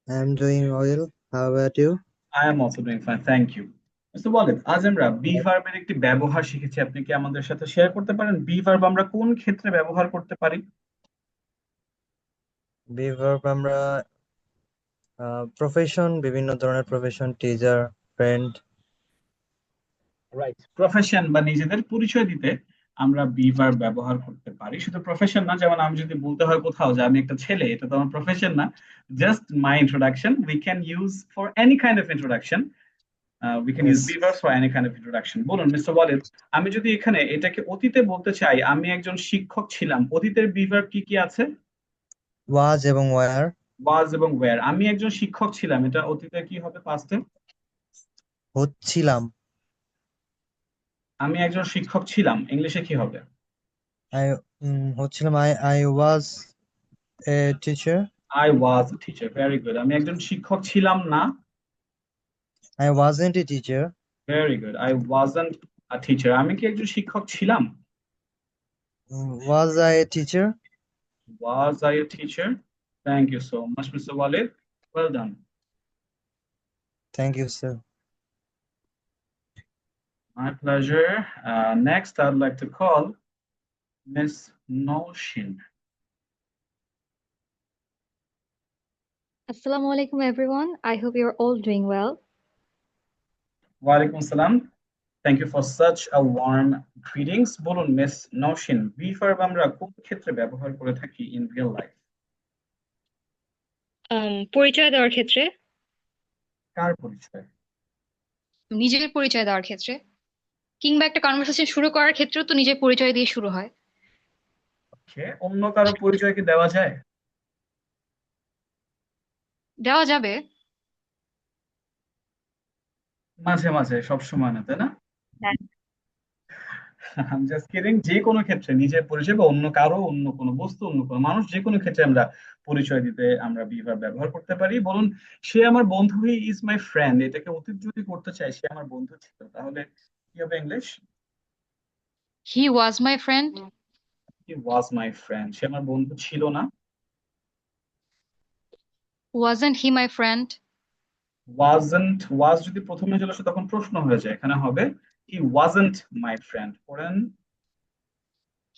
I'm doing well. How about you? I am also doing fine, thank you. Mister Walid, আজ আমরা বি ভার্বের একটি ব্যবহার শিখেছি। আপনি কি আমাদের সাথে শেয়ার করতে পারেন বি ভার্ব আমরা কোন ক্ষেত্রে ব্যবহার করতে পারি? বি ভার্ব আমরা প্রফেশন, বিভিন্ন ধরনের profession, teacher, friend. Right, profession বা নিজেদের পরিচয় দিতে আমরা বি ভার্ব ব্যবহার করতে পারি। শুধু প্রফেশন না, যেমন আমি যদি বলতে হয় কোথাও যে আমি একটা ছেলে, এটা তো আমার প্রফেশন না, just my introduction. We can use for any kind of introduction, we can use Yes. B verbs for any kind of introduction. বলুন মিস্টার ওয়ালিদ, আমি যদি এখানে এটাকে অতীতে বলতে চাই, আমি একজন শিক্ষক ছিলাম, অতীতের বি ভার্ব কি কি আছে? ওয়াজ এবং ওয়ার। ওয়াজ এবং ওয়্যার। আমি একজন শিক্ষক ছিলাম, এটা অতীতে কি হবে পাস্টে? হচ্ছিলাম। আমি একজন শিক্ষক ছিলাম, ইংলিশে কি হবে? আই হচ্ছিলাম I was a teacher. I was a teacher, very good. আমি একজন শিক্ষক ছিলাম না, I wasn't a teacher. Very good. I wasn't a teacher. আমি কি একজন শিক্ষক ছিলাম? Was I a teacher. Was I a teacher. Thank you so much mister Walid, well done. Thank you, sir. My pleasure. Next, I'd like to call Miss Noshin. Assalamu alaikum everyone. I hope you're all doing well. Walaikum salam. Thank you for such a warm greetings. বলুন মিস নওশিন, বি ভার্ব আমরা কোন ক্ষেত্রে ব্যবহার করে থাকি ইন রিয়েল লাইফ? পরিচয় দেওয়ার ক্ষেত্রে, কার পরিচয়? নিজের পরিচয় দেওয়ার ক্ষেত্রে, কিংবা একটা কনভারসেশন শুরু করার ক্ষেত্রেও তো নিজের পরিচয় দিয়ে শুরু হয়। ওকে, অন্য কারো পরিচয় কি দেওয়া যায়? দেওয়া যাবে। মাঝে মাঝে, সব সময় না, তাই না? হ্যাঁ। I'm just kidding. যে কোনো ক্ষেত্রে নিজের পরিচয় বা অন্য কারো, অন্য কোনো বস্তু, অন্য কোনো মানুষ, যে কোনো ক্ষেত্রে আমরা পরিচয় দিতে আমরা বি ভার্ব ব্যবহার করতে পারি। বলুন, সে আমার বন্ধু, হি ইজ মাই ফ্রেন্ড, এটাকে অতীত যদি করতে চাই, সে আমার বন্ধু ছিল, তাহলে কি হবে English? He was my friend. He was my friend. সে আমার বন্ধু ছিল না। Wasn't he my friend? Wasn't, was যদি প্রথমে চলে আসে তখন প্রশ্ন হয়ে যায়, এখানে হবে হি ওয়াজন্ট মাই ফ্রেন্ড। পড়েন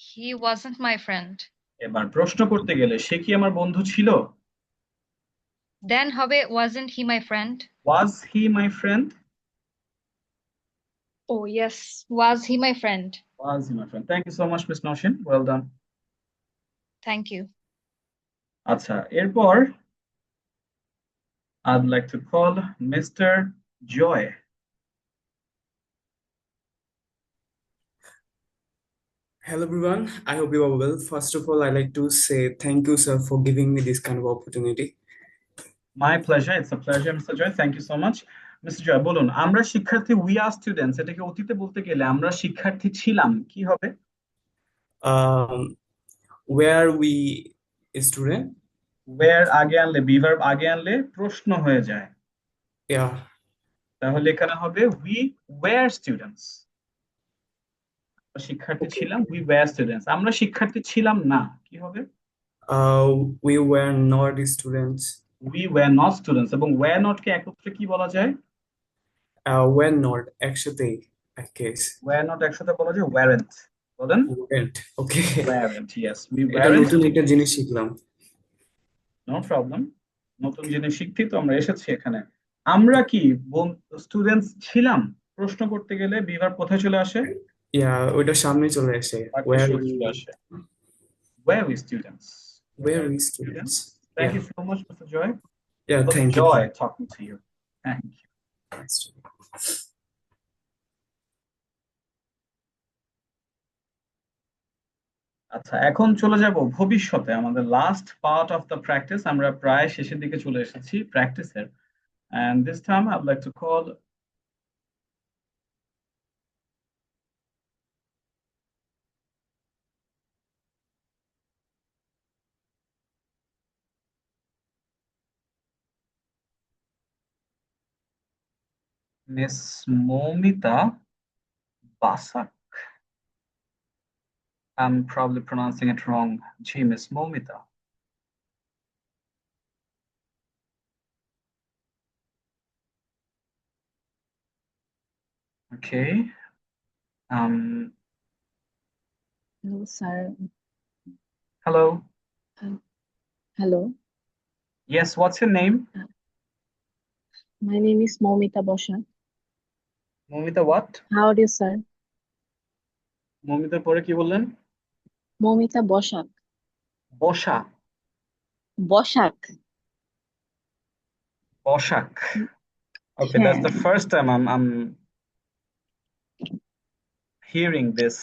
He wasn't my friend. এবার প্রশ্ন করতে গেলে সে কি আমার বন্ধু ছিল? Then হবে wasn't he my friend? Was he my friend? Oh yes, was he my friend? Was he my friend? Thank you so much, Miss Noshin. Well done. Thank you. আচ্ছা, এরপর I'd like to call Mr. Joy. Hello everyone, I hope you are well. First of all, I'd like to say thank you, sir, for giving me this kind of opportunity. My pleasure. It's a pleasure, Mr. Joy. Thank you so much. Mr. Joy, বলুন আমরা শিক্ষার্থী, we are students, এটাকে অতীতে বলতে গেলে আমরা শিক্ষার্থী ছিলাম, কি হবে? Um, where we a student? Where আগে আনলে, be verb আগে আনলে প্রশ্ন হয়ে যায়, Yeah. তাহলে এখানে হবে we were students. শিক্ষার্থী Okay. ছিলাম, we were students. আমরা শিক্ষার্থী ছিলাম না, কি হবে? We were not students. We were not students, এবং were not কে একত্রে কি বলা যায়? Were not একসাথে, I guess. Were not একসাথে বলা যায় weren't. বলেন? Weren't. Okay. Weren't, yes. We এটা weren't. নতুন একটা জিনিস শিখলাম। No problem. নতুন জিনিস শিখতে তো আমরা এসেছি এখানে। আমরা কি স্টুডেন্টস ছিলাম? প্রশ্ন করতে গেলে বিভার কোথায় চলে আসে? ওইটা সামনে চলে আসে। Where চলে আসে? Where we students? Where we students? Thank Yeah. you so much, Mr. Joy. Yeah, It was a thank you. joy talking to you. Thank you. আচ্ছা, এখন চলে যাব ভবিষ্যতে, আমাদের last part of the practice. আমরা প্রায় শেষের দিকে চলে এসেছি প্র্যাকটিসের, and this time I'd like to call Miss Momita Basak. I'm probably pronouncing it wrong. Gee, Miss Momita. Okay. Hello, sir. Hello. Hello. Yes, what's your name? My name is Momita Boshak. Momita what? How are you, sir? Momita পরে কি বললেন? Momita Boshak. বসা। Boshak. Basak. Okay, that's the first time I'm hearing this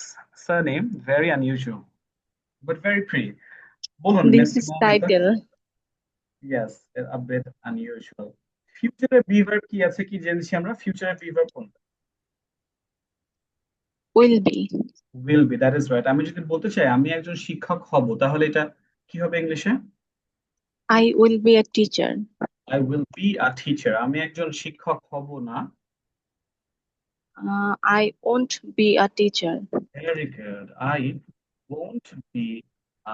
surname. Very unusual, but very pretty. বলুন, This Miss is Momita. title. Yes, a bit unusual. Future B verb কি আছে, কি জেনেছি আমরা? Future B verb কোনটা? Will be. Will be, that is right. আমি যদি বলতে চাই আমি একজন শিক্ষক হব, তাহলে এটা কি হবে ইংলিশে? I will be a teacher. I will be a teacher. আমি একজন শিক্ষক হব না। I won't be a teacher. Very good. I won't be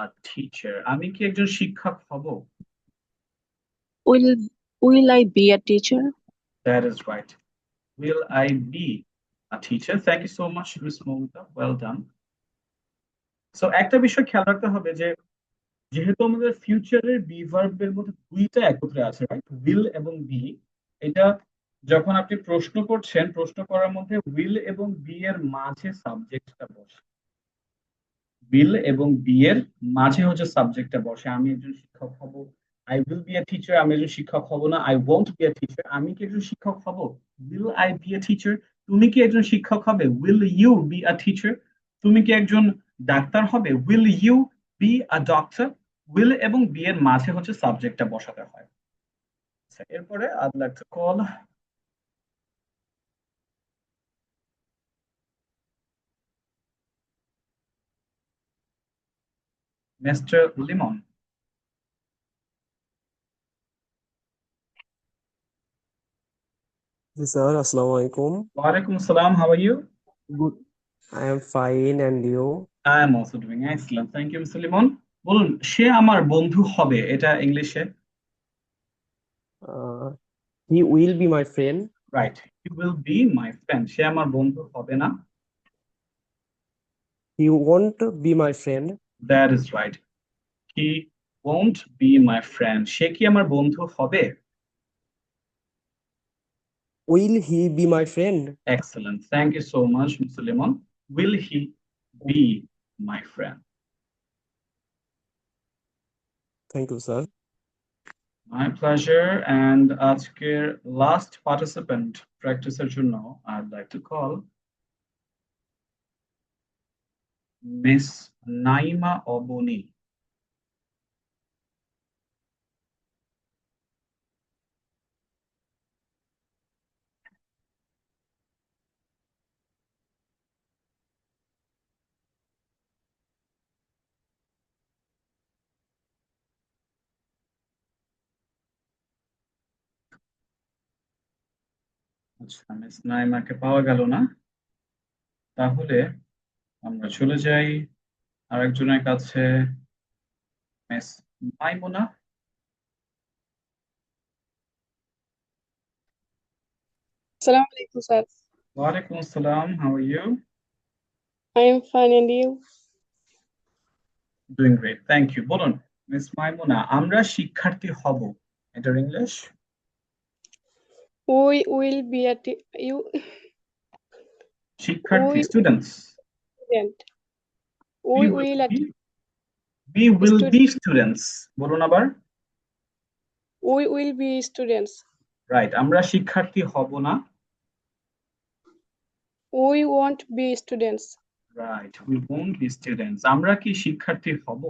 a teacher. আমি কি একজন শিক্ষক হব? Will I be a teacher? That is right. Will I be a teacher? Thank you so much, Miss Momita. Well done. So একটা বিষয় খেয়াল রাখতে হবে যে যেহেতু আমাদের ফিউচারের বি ভার্বের মধ্যে দুইটা একত্রে আছে, রাইট? উইল এবং বি। এটা যখন আপনি প্রশ্ন করছেন, প্রশ্ন করার মধ্যে উইল এবং বি এর মাঝে সাবজেক্টটা বসে। উইল এবং বি এর মাঝে হচ্ছে সাবজেক্টটা বসে। আমি একজন শিক্ষক হব, I will be a teacher. আমি একজন শিক্ষক হব না, I won't be a teacher. আমি কি একজন শিক্ষক হব? Will I be a teacher. তুমি কি একজন শিক্ষক হবে? Will you be a teacher. তুমি কি একজন ডাক্তার হবে? Will you be a doctor. Will এবং বি এর মাঝে হচ্ছে সাবজেক্টটা বসাতে হয়। এরপরে I'd like to call Mr. Limon. Sir, Assalamu alaikum. Walaikum assalam. How are you? Good. I am fine, and you? I am also doing excellent. Thank you, Mr. Limon. বলুন, সে আমার বন্ধু হবে, এটা ইংলিশে? He will be my friend. Right. He will be my friend. সে আমার বন্ধু হবে না? He won't be my friend. That is right. He won't be my friend. সে কি আমার বন্ধু হবে? Will he be my friend? Excellent. Thank you so much, Mr. Lemon. Will he be my friend? Thank you, sir. My pleasure. And আজকের last participant practiceর জন্য I'd like to call Miss Naima Oboni. আচ্ছা, মিস নাইমাকে পাওয়া গেল না। তাহলে আমরা চলে যাই আরেকজনের কাছে, miss Maimuna. Assalamu alaikum, sir. ওয়ালাইকুম আসসালাম, how are you? I am fine, and you? Doing great, thank you. বলুন মিস মাইমুনা, আমরা শিক্ষার্থী হব, এটার English? We will be a you শিক্ষার্থী, we students. student. We We will will at be, we will be student. students। বলুন আবার। We will be students. Right, আমরা শিক্ষার্থী হব না। We won't be students. Right, we won't be students। আমরা কি শিক্ষার্থী হব?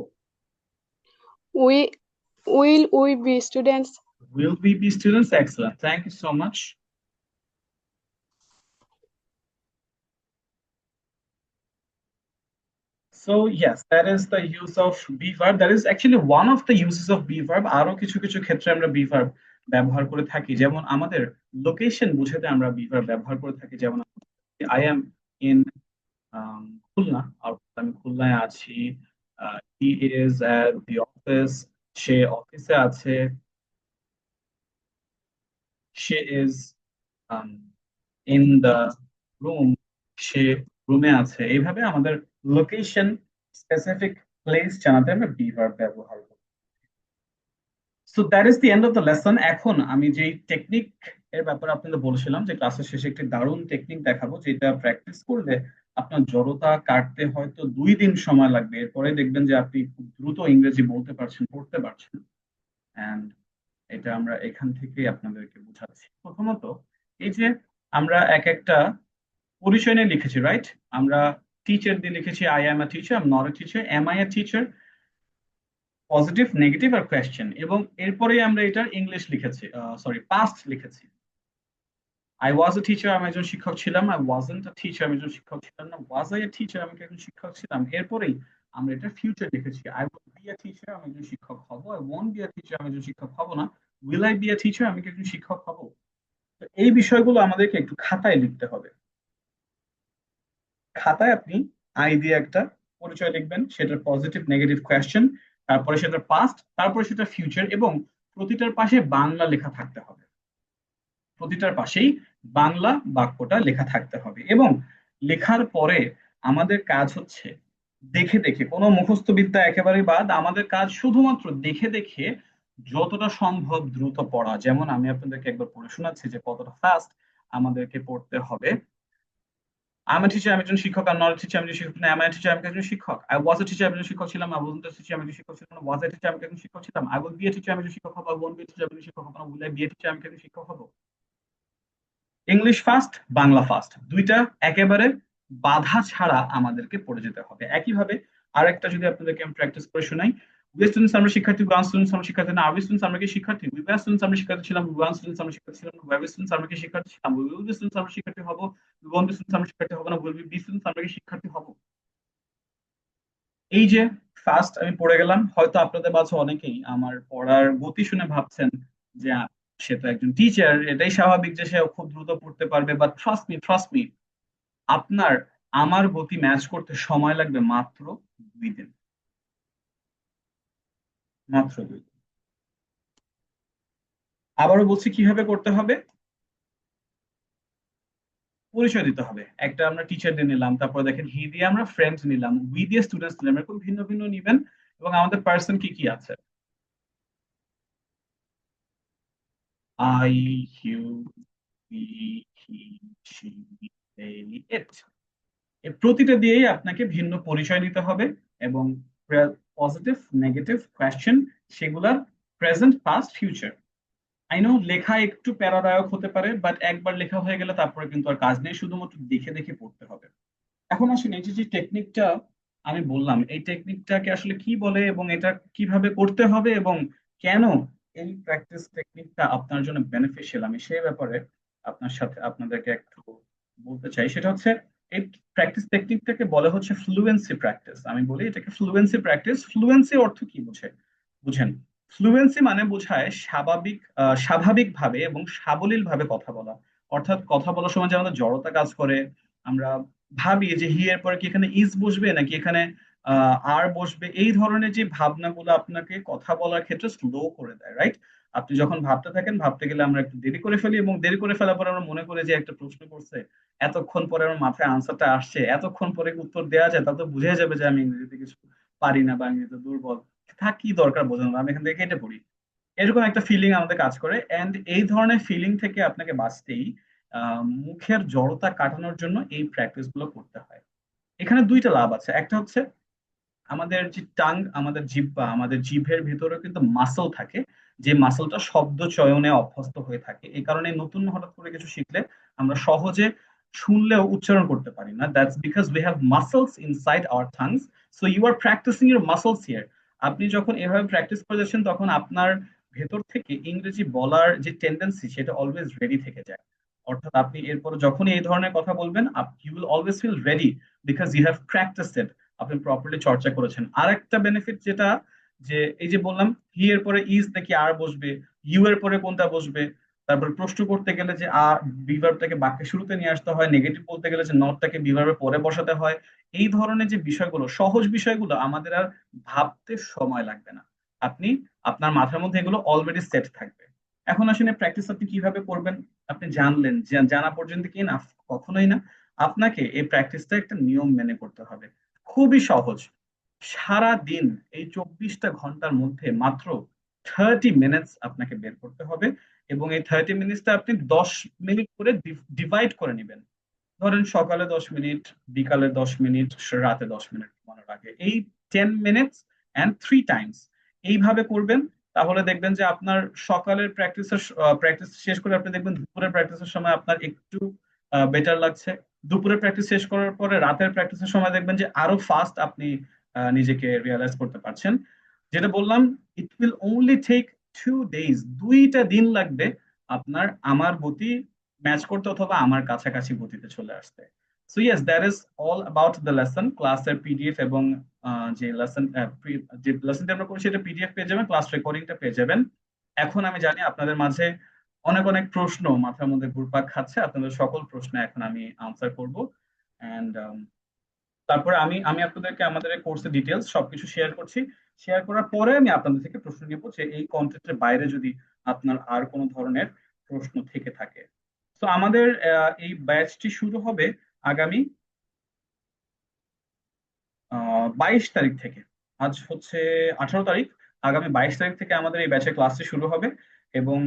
We be students. Will we be students? Excellent, thank you so much. So yes, that is the use of be verb. That is actually one of the uses of be verb. আরো কিছু কিছু ক্ষেত্রে আমরা be verb ব্যবহার করে থাকি, যেমন আমাদের লোকেশন বুঝাতে আমরা be verb ব্যবহার করে থাকি। যেমন I am in খুলনা, আমি খুলনায় আছি। He is at the office, সে অফিসে আছে। She is in the room, সে রুমে আছে। এইভাবে আমাদের লোকেশন, স্পেসিফিক প্লেস জানাতে আমরা be verb ব্যবহার করি। So that is the end of the lesson. এখন আমি যে টেকনিক এর ব্যাপারে আপনাদের বলেছিলাম যে ক্লাসের শেষে একটি দারুণ টেকনিক দেখাবো, যেটা প্র্যাকটিস করলে আপনার জড়তা কাটতে হয়তো 2 দিন সময় লাগবে, এরপরে দেখবেন যে আপনি খুব দ্রুত ইংরেজি বলতে পারছেন, পড়তে পারছেন। এন্ড এটা আমরা এখান থেকেই আপনাদেরকে বোঝাচ্ছি। প্রথমত এই যে আমরা এক একটা পরিচয় নিয়ে লিখেছি, রাইট? আমরা টিচার দিয়ে লিখেছি I am a teacher, I am not a teacher, am I a teacher, positive, negative আর কোয়েশ্চেন। এবং এরপরে আমরা এটার ইংলিশ লিখেছি, সরি পাস্ট লিখেছি। আই ওয়াজ আ টিচার, আমি একজন শিক্ষক ছিলাম। আই ওয়াজন্ট আ টিচার, আমি একজন শিক্ষক ছিলাম না। ওয়াজ আই আ টিচার, আমি একজন শিক্ষক ছিলাম। এরপরেই আমরা এটা ফিউচার লিখেছি। I will be a teacher, আমি একজন শিক্ষক হব। I won't be a teacher, আমি একজন শিক্ষক হব না। Will I be a teacher, আমি কি একজন শিক্ষক হব? তো এই বিষয়গুলো আমাদেরকে একটু খাতায় লিখতে হবে। খাতায় আপনি আই দিয়ে একটা পরিচয় লিখবেন, সেটার পজিটিভ, নেগেটিভ, কোয়েশ্চেন, তারপরে সেটার পাস্ট, তারপরে সেটা ফিউচার, এবং প্রতিটার পাশে বাংলা লেখা থাকতে হবে। প্রতিটার পাশেই বাংলা বাক্যটা লেখা থাকতে হবে। এবং লেখার পরে আমাদের কাজ হচ্ছে দেখে দেখে, কোনো মুখস্থ বিদ্যা একেবারে বাদ, আমাদের কাজ শুধুমাত্র দেখে দেখে যতটা সম্ভব দ্রুত পড়া। যেমন আমি আপনাদেরকে একবার পড়ে শোনাচ্ছি যে কতটা ফাস্ট আমাদেরকে পড়তে হবে। I'm a teacher, আমি একজন শিক্ষক। I'm not a teacher, আমি একজন শিক্ষক না। Am I a teacher, আমি একজন শিক্ষক। I was a teacher, আমি একজন শিক্ষক ছিলাম। I wasn't a teacher, আমি একজন শিক্ষক ছিলাম না। Was I a teacher, আমি একজন শিক্ষক ছিলাম। I will be a teacher, আমি একজন শিক্ষক হব। I won't be a teacher, আমি একজন শিক্ষক হব না। Will I be a teacher, আমি একজন শিক্ষক হব। ইংলিশ ফাস্ট, বাংলা ফাস্ট, দুইটা একেবারে বাধা ছাড়া আমাদেরকে পড়ে যেতে হবে। একইভাবে আরেকটা যদি আপনাদেরকে আমি প্র্যাকটিস করে শোনাই, উই স্টুডেন্টস, আমরা শিক্ষার্থী। ওয়ান স্টুডেন্টস, আমরা শিক্ষার্থী না। আরবি স্টুডেন্টস, আমরা কি শিক্ষার্থী? উই ওয়্যার স্টুডেন্টস, আমরা শিক্ষার্থী ছিলাম। উই ওয়ান স্টুডেন্টস, আমরা শিক্ষার্থী ছিলাম না। ওয়ার স্টুডেন্টস, আমরা কি শিক্ষার্থী ছিলাম? উই উইল বি স্টুডেন্টস, আমরা শিক্ষার্থী হব। উই ওয়ন্ট বি স্টুডেন্টস, আমরা শিক্ষার্থী হব না। উইল বি স্টুডেন্টস, আমরা কি শিক্ষার্থী হব। এই যে ফার্স্ট আমি পড়ে গেলাম, হয়তো আপনাদের মাঝে অনেকেই আমার পড়ার গতি শুনে ভাবছেন যে সে তো একজন টিচার, এটাই স্বাভাবিক যে সে খুব দ্রুত পড়তে পারবে। বাট ট্রাস্ট মি, আপনার আমার গতি ম্যাচ করতে সময় লাগবে মাত্র 2 দিন। মাত্র 2 দিন। আবারও বলছি কিভাবে করতে হবে। পরিচয় দিতে হবে। একটা আমরা টিচার দিয়ে নিলাম, তারপর দেখেন হি দিয়ে আমরা ফ্রেন্ড নিলাম, উই দিয়ে স্টুডেন্টস নিলাম, এরকম ভিন্ন ভিন্ন নিবেন। এবং আমাদের পার্সন কি কি আছে, I, you, we, he, she, they, it. এই প্রতিটা দিয়েই আপনাকে ভিন্ন পরিচয় দিতে হবে এবং পজিটিভ নেগেটিভ কোয়েশ্চেন সেগুলার present past future. I know লেখা একটু প্যারাদায়ক হতে পারে, বাট একবার লেখা হয়ে গেলে তারপরে কিন্তু আর কাজ নেই, শুধুমাত্র দেখে দেখে পড়তে হবে। এখন আসুন, এই যে যে টেকনিকটা আমি বললাম, এই টেকনিকটাকে আসলে কি বলে এবং এটা কিভাবে করতে হবে এবং কেন এই প্র্যাকটিস টেকনিকটা আপনার জন্য বেনিফিশিয়াল, আমি সেই ব্যাপারে আপনার সাথে আপনাদেরকে একটু বলতে চাই। সেটা হচ্ছে, এই প্র্যাকটিস টেকনিকটাকে বলে হচ্ছে ফ্লুয়েন্সি প্র্যাকটিস। আমি বলি এটাকে ফ্লুয়েন্সি প্র্যাকটিস। ফ্লুয়েন্সি অর্থ কি বুঝেন? ফ্লুয়েন্সি মানে বোঝায় স্বাভাবিকভাবে এবং সাবলীল ভাবে কথা বলা। অর্থাৎ কথা বলার সময় যে আমাদের জড়তা কাজ করে, আমরা ভাবি যে হি এর পরে কি এখানে ইজ বসবে নাকি এখানে আর বসবে, এই ধরনের যে ভাবনাগুলো আপনাকে কথা বলার ক্ষেত্রে স্লো করে দেয়, রাইট? আপনি যখন ভাবতে থাকেন, ভাবতে গেলে আমরা একটু দেরি করে ফেলি এবং দেরি করে ফেলার পরে আমরা মনে করি যে একটা প্রশ্ন করছে, এতক্ষণ পরে আমার মাথায় আনসারটা আসছে, এতক্ষণ পরে উত্তর দেওয়া যায়, তা তো বুঝে যাবে যে আমি ইংরেজিতে কিছু পারি না বা ইংরেজিতে দুর্বল, থাক কি দরকার বোঝানো, আমি এখান থেকে কেটে পড়ি। এরকম একটা ফিলিং আমাদের কাজ করে। এন্ড এই ধরনের ফিলিং থেকে আপনাকে বাঁচতেই মুখের জড়তা কাটানোর জন্য এই প্র্যাকটিস গুলো করতে হয়। এখানে দুইটা লাভ আছে। একটা হচ্ছে, আমাদের যে টাং, আমাদের জিহ্বা, আমাদের জিভের ভিতরে কিন্তু মাসল থাকে, যে মাসলটা শব্দ চয়নে অভ্যস্ত হয়ে থাকে। এই কারণে নতুন হঠাৎ করে কিছু শিখলে আমরা সহজে শুনলেও উচ্চারণ করতে পারি না। That's because we have muscles inside our tongues. So you are practising your muscles here. আপনি যখন এভাবে প্র্যাকটিস করে যাচ্ছেন, তখন আপনার ভেতর থেকে ইংরেজি বলার যে টেন্ডেন্সি সেটা অলওয়েজ রেডি থেকে যায়। অর্থাৎ আপনি এরপর যখনই এই ধরনের কথা বলবেন, you will always feel ready, because you have practised, আপনি প্রপারলি চর্চা করেছেন। আর একটা বেনিফিট যেটা, যে এই যে বললাম হি এর পরে ইজ নাকি আর বসবে, ইউ এর পরে কোনটা বসবে, তারপর প্রশ্ন করতে গেলে যে আর বিভার্বটাকে বাক্যের শুরুতে নিয়ে আসতে হয়, নেগেটিভ বলতে গেলে যে নটটাকে বিভার্বের পরে বসাতে হয়, এই ধরনের যে বিষয়গুলো, সহজ বিষয়গুলো আমাদের আর ভাবতে সময় লাগবে না। আপনি আপনার মাথার মধ্যে এগুলো অলরেডি সেট থাকবে। এখন আসলে প্র্যাকটিস আপনি কিভাবে করবেন? আপনি জানলেন, জানা পর্যন্ত কি না? কখনোই না। আপনাকে এই প্র্যাকটিসটা একটা নিয়ম মেনে করতে হবে। খুবই সহজ। সারা দিন এই 24টা ঘন্টার মধ্যে মাত্র 30 মিনিটস আপনাকে বের করতে হবে। এবং এই 30 মিনিটসটা আপনি 10 মিনিট করে ডিভাইড করে নেবেন। ধরেন সকালে 10 মিনিট, বিকালে 10 মিনিট, রাতে 10 মিনিট ঘুমানোর আগে, এই 10 মিনিটস অ্যান্ড 3 টাইমস এইভাবে করবেন। তাহলে দেখবেন যে আপনার সকালের প্র্যাকটিস শেষ করে আপনি দেখবেন দুপুরের প্র্যাকটিসের সময় আপনার একটু বেটার লাগছে। দুপুরের প্র্যাকটিস শেষ করার পরে রাতের প্র্যাকটিসের সময় দেখবেন যে আরো ফাস্ট আপনি নিজেকে রিয়েলাইজ করতে পারছেন। যেটা বললাম, it will only take 2 days, 2টা দিন লাগবে আপনার আমার গতি ম্যাচ করতে অথবা আমার কাছাকাছি গতিতে চলে আসতে। So yes, that is all about the lesson. ক্লাসের পিডিএফ এবং যে লেসনটা আমরা করি সেটা পিডিএফ পেয়ে যাবেন, ক্লাস রেকর্ডিংটা পেয়ে যাবেন। এখন আমি জানি আপনাদের মাঝে অনেক অনেক প্রশ্ন মাথার মধ্যে ঘুরপাক খাচ্ছে, আপনাদের সকল প্রশ্ন এখন আমি আনসার করব। এন্ড তারপরে আমি আমি আপনাদেরকে আমাদের কোর্সের ডিটেলস সবকিছু শেয়ার করছি। শেয়ার করার পরে আমি আপনাদের থেকে প্রশ্ন নিব, যে এই কন্টেন্টের বাইরে যদি আপনার আর কোনো ধরনের প্রশ্ন থেকে থাকে। তো আমাদের এই ব্যাচটি শুরু হবে আগামী 22 তারিখ থেকে। আজ হচ্ছে 18 তারিখ। আগামী 22 তারিখ থেকে আমাদের এই ব্যাচের ক্লাসটি শুরু হবে। এবং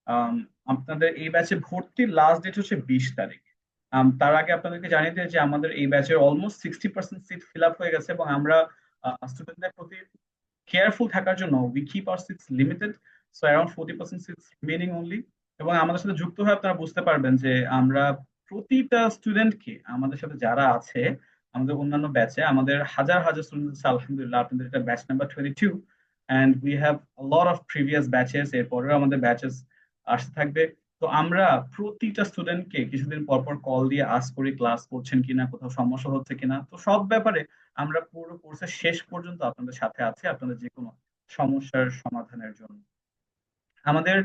আম, আপনাদের এই ব্যাচে ভর্তির লাস্ট ডেট হচ্ছে 20 তারিখ। তার আগে আপনাদেরকে জানিয়ে দিই যে আমাদের এই ব্যাচের অলমোস্ট 60% সিট ফিল আপ হয়ে গেছে এবং আমরা স্টুডেন্টদের প্রতি কেয়ারফুল থাকার জন্য we keep our seats limited. So around 40% seats remaining only. এবং আমাদের সাথে যুক্ত হয়ে আপনারা বুঝতে পারবেন যে আমরা প্রতিটা স্টুডেন্টকে, আমাদের সাথে যারা আছে আমাদের অন্যান্য ব্যাচে, আমাদের হাজার হাজার স্টুডেন্ট আছে আলহামদুলিল্লাহ। আপনাদের এটা batch number 22, and we have lot of previous batches, এরপরেও আমাদের ব্যাচেস আসতে থাকবে। তো আমরা প্রতিটা স্টুডেন্টকে কিছুদিন পর পর কল দিয়ে আস্ক করি ক্লাস করছেন কিনা, কোথাও সমস্যা হচ্ছে কিনা। তো সব ব্যাপারে আমরা পুরো কোর্সের শেষ পর্যন্ত আপনাদের সাথে আছি, আপনাদের যে কোনো সমস্যার সমাধানের জন্য। আমাদের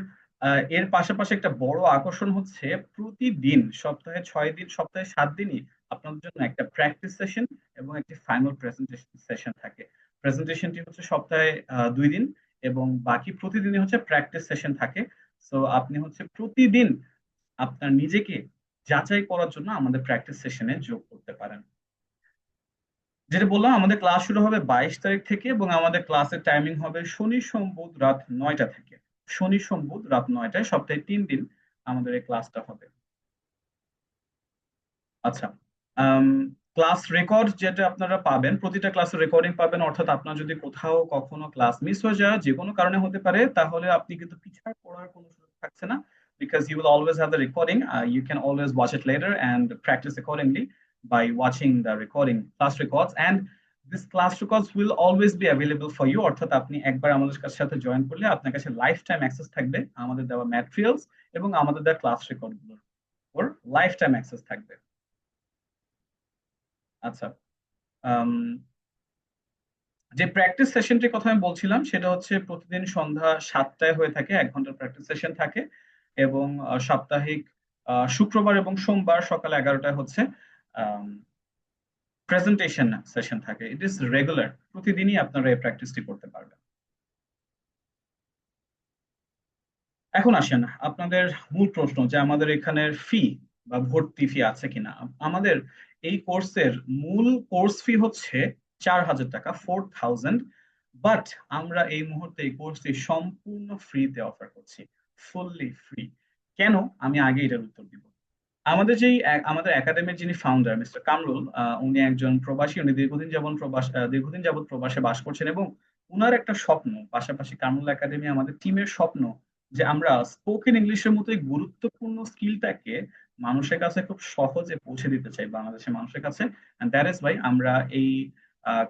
এর পাশাপাশি একটা বড় আকর্ষণ হচ্ছে, প্রতিদিন সপ্তাহে 6 দিন, সপ্তাহে 7 দিনই আপনাদের জন্য একটা প্র্যাকটিস সেশন এবং একটি ফাইনাল প্রেজেন্টেশন সেশন থাকে। প্রেজেন্টেশনটি হচ্ছে সপ্তাহে 2 দিন এবং বাকি প্রতিদিনই হচ্ছে প্র্যাকটিস সেশন থাকে। সো আপনি হচ্ছে প্রতিদিন আপনার নিজেকে যাচাই করার জন্য আমাদের প্র্যাকটিস সেশনে যোগ করতে পারেন। যেটা বললাম, আমাদের ক্লাস শুরু হবে 22 তারিখ থেকে এবং আমাদের ক্লাসের টাইমিং হবে শনি সোম বুধ রাত 9টা থেকে। শনি সোম বুধ রাত 9টায়, সপ্তাহে 3 দিন আমাদের এই ক্লাসটা হবে। আচ্ছা, ক্লাস রেকর্ড যেটা আপনারা পাবেন, প্রতিটা ক্লাসের রেকর্ডিং পাবেন, অর্থাৎ আপনার যদি কোথাও কখনো ক্লাস মিস হয়ে যায়, যে কোনো কারণে হতে পারে, তাহলে আপনি কিন্তু পিছায় পড়ার কোনো সুযোগ থাকছে না, because you will always have the recording. You can always watch it later and practice accordingly by watching the recording class records, and this class records will always be available for you. অর্থাৎ আপনি একবার আমাদের সাথে জয়েন করলে আপনার কাছে লাইফ টাইম অ্যাক্সেস থাকবে আমাদের দেওয়া ম্যাটেরিয়ালস এবং আমাদের দেওয়া ক্লাস রেকর্ড গুলোর উপর লাইফ টাইম অ্যাক্সেস থাকবে। আচ্ছা, আম, যে প্র্যাকটিস সেশনটির কথা আমি বলছিলাম সেটা হচ্ছে প্রতিদিন সন্ধ্যা 7টায় হয়ে থাকে, 1 ঘন্টার প্র্যাকটিস সেশন থাকে এবং সাপ্তাহিক শুক্রবার এবং সোমবার সকাল 11টায় হচ্ছে প্রেজেন্টেশন সেশন থাকে। ইট ইজ রেগুলার, প্রতিদিনই আপনারা এই প্র্যাকটিসটি করতে পারবেন। এখন আসেন আপনাদের মূল প্রশ্ন, যে আমাদের এখানের ফি বা ভর্তি ফি আছে কিনা। আমাদের এই কোর্সের মূল কোর্স ফি হচ্ছে 4,000 টাকা, 4,000, বাট আমরা এই মুহূর্তে এই কোর্সটি সম্পূর্ণ ফ্রিতে অফার করছি, ফুললি ফ্রি। কেন, আমি আগে এটার উত্তর দিব। আমাদের একাডেমির যিনি ফাউন্ডার মিস্টার কামরুল, উনি একজন প্রবাসী, উনি দীর্ঘদিন যাবত প্রবাসে বাস করছেন এবং উনার একটা স্বপ্ন, পাশাপাশি কামরুল একাডেমি আমাদের টিমের স্বপ্ন, যে আমরা স্পোকেন ইংলিশের মতো এই গুরুত্বপূর্ণ স্কিলটাকে মানুষের কাছে খুব সহজে পৌঁছে দিতে চাই, বাংলাদেশের মানুষের কাছে। এন্ড দ্যাট ইজ ওয়াই আমরা এই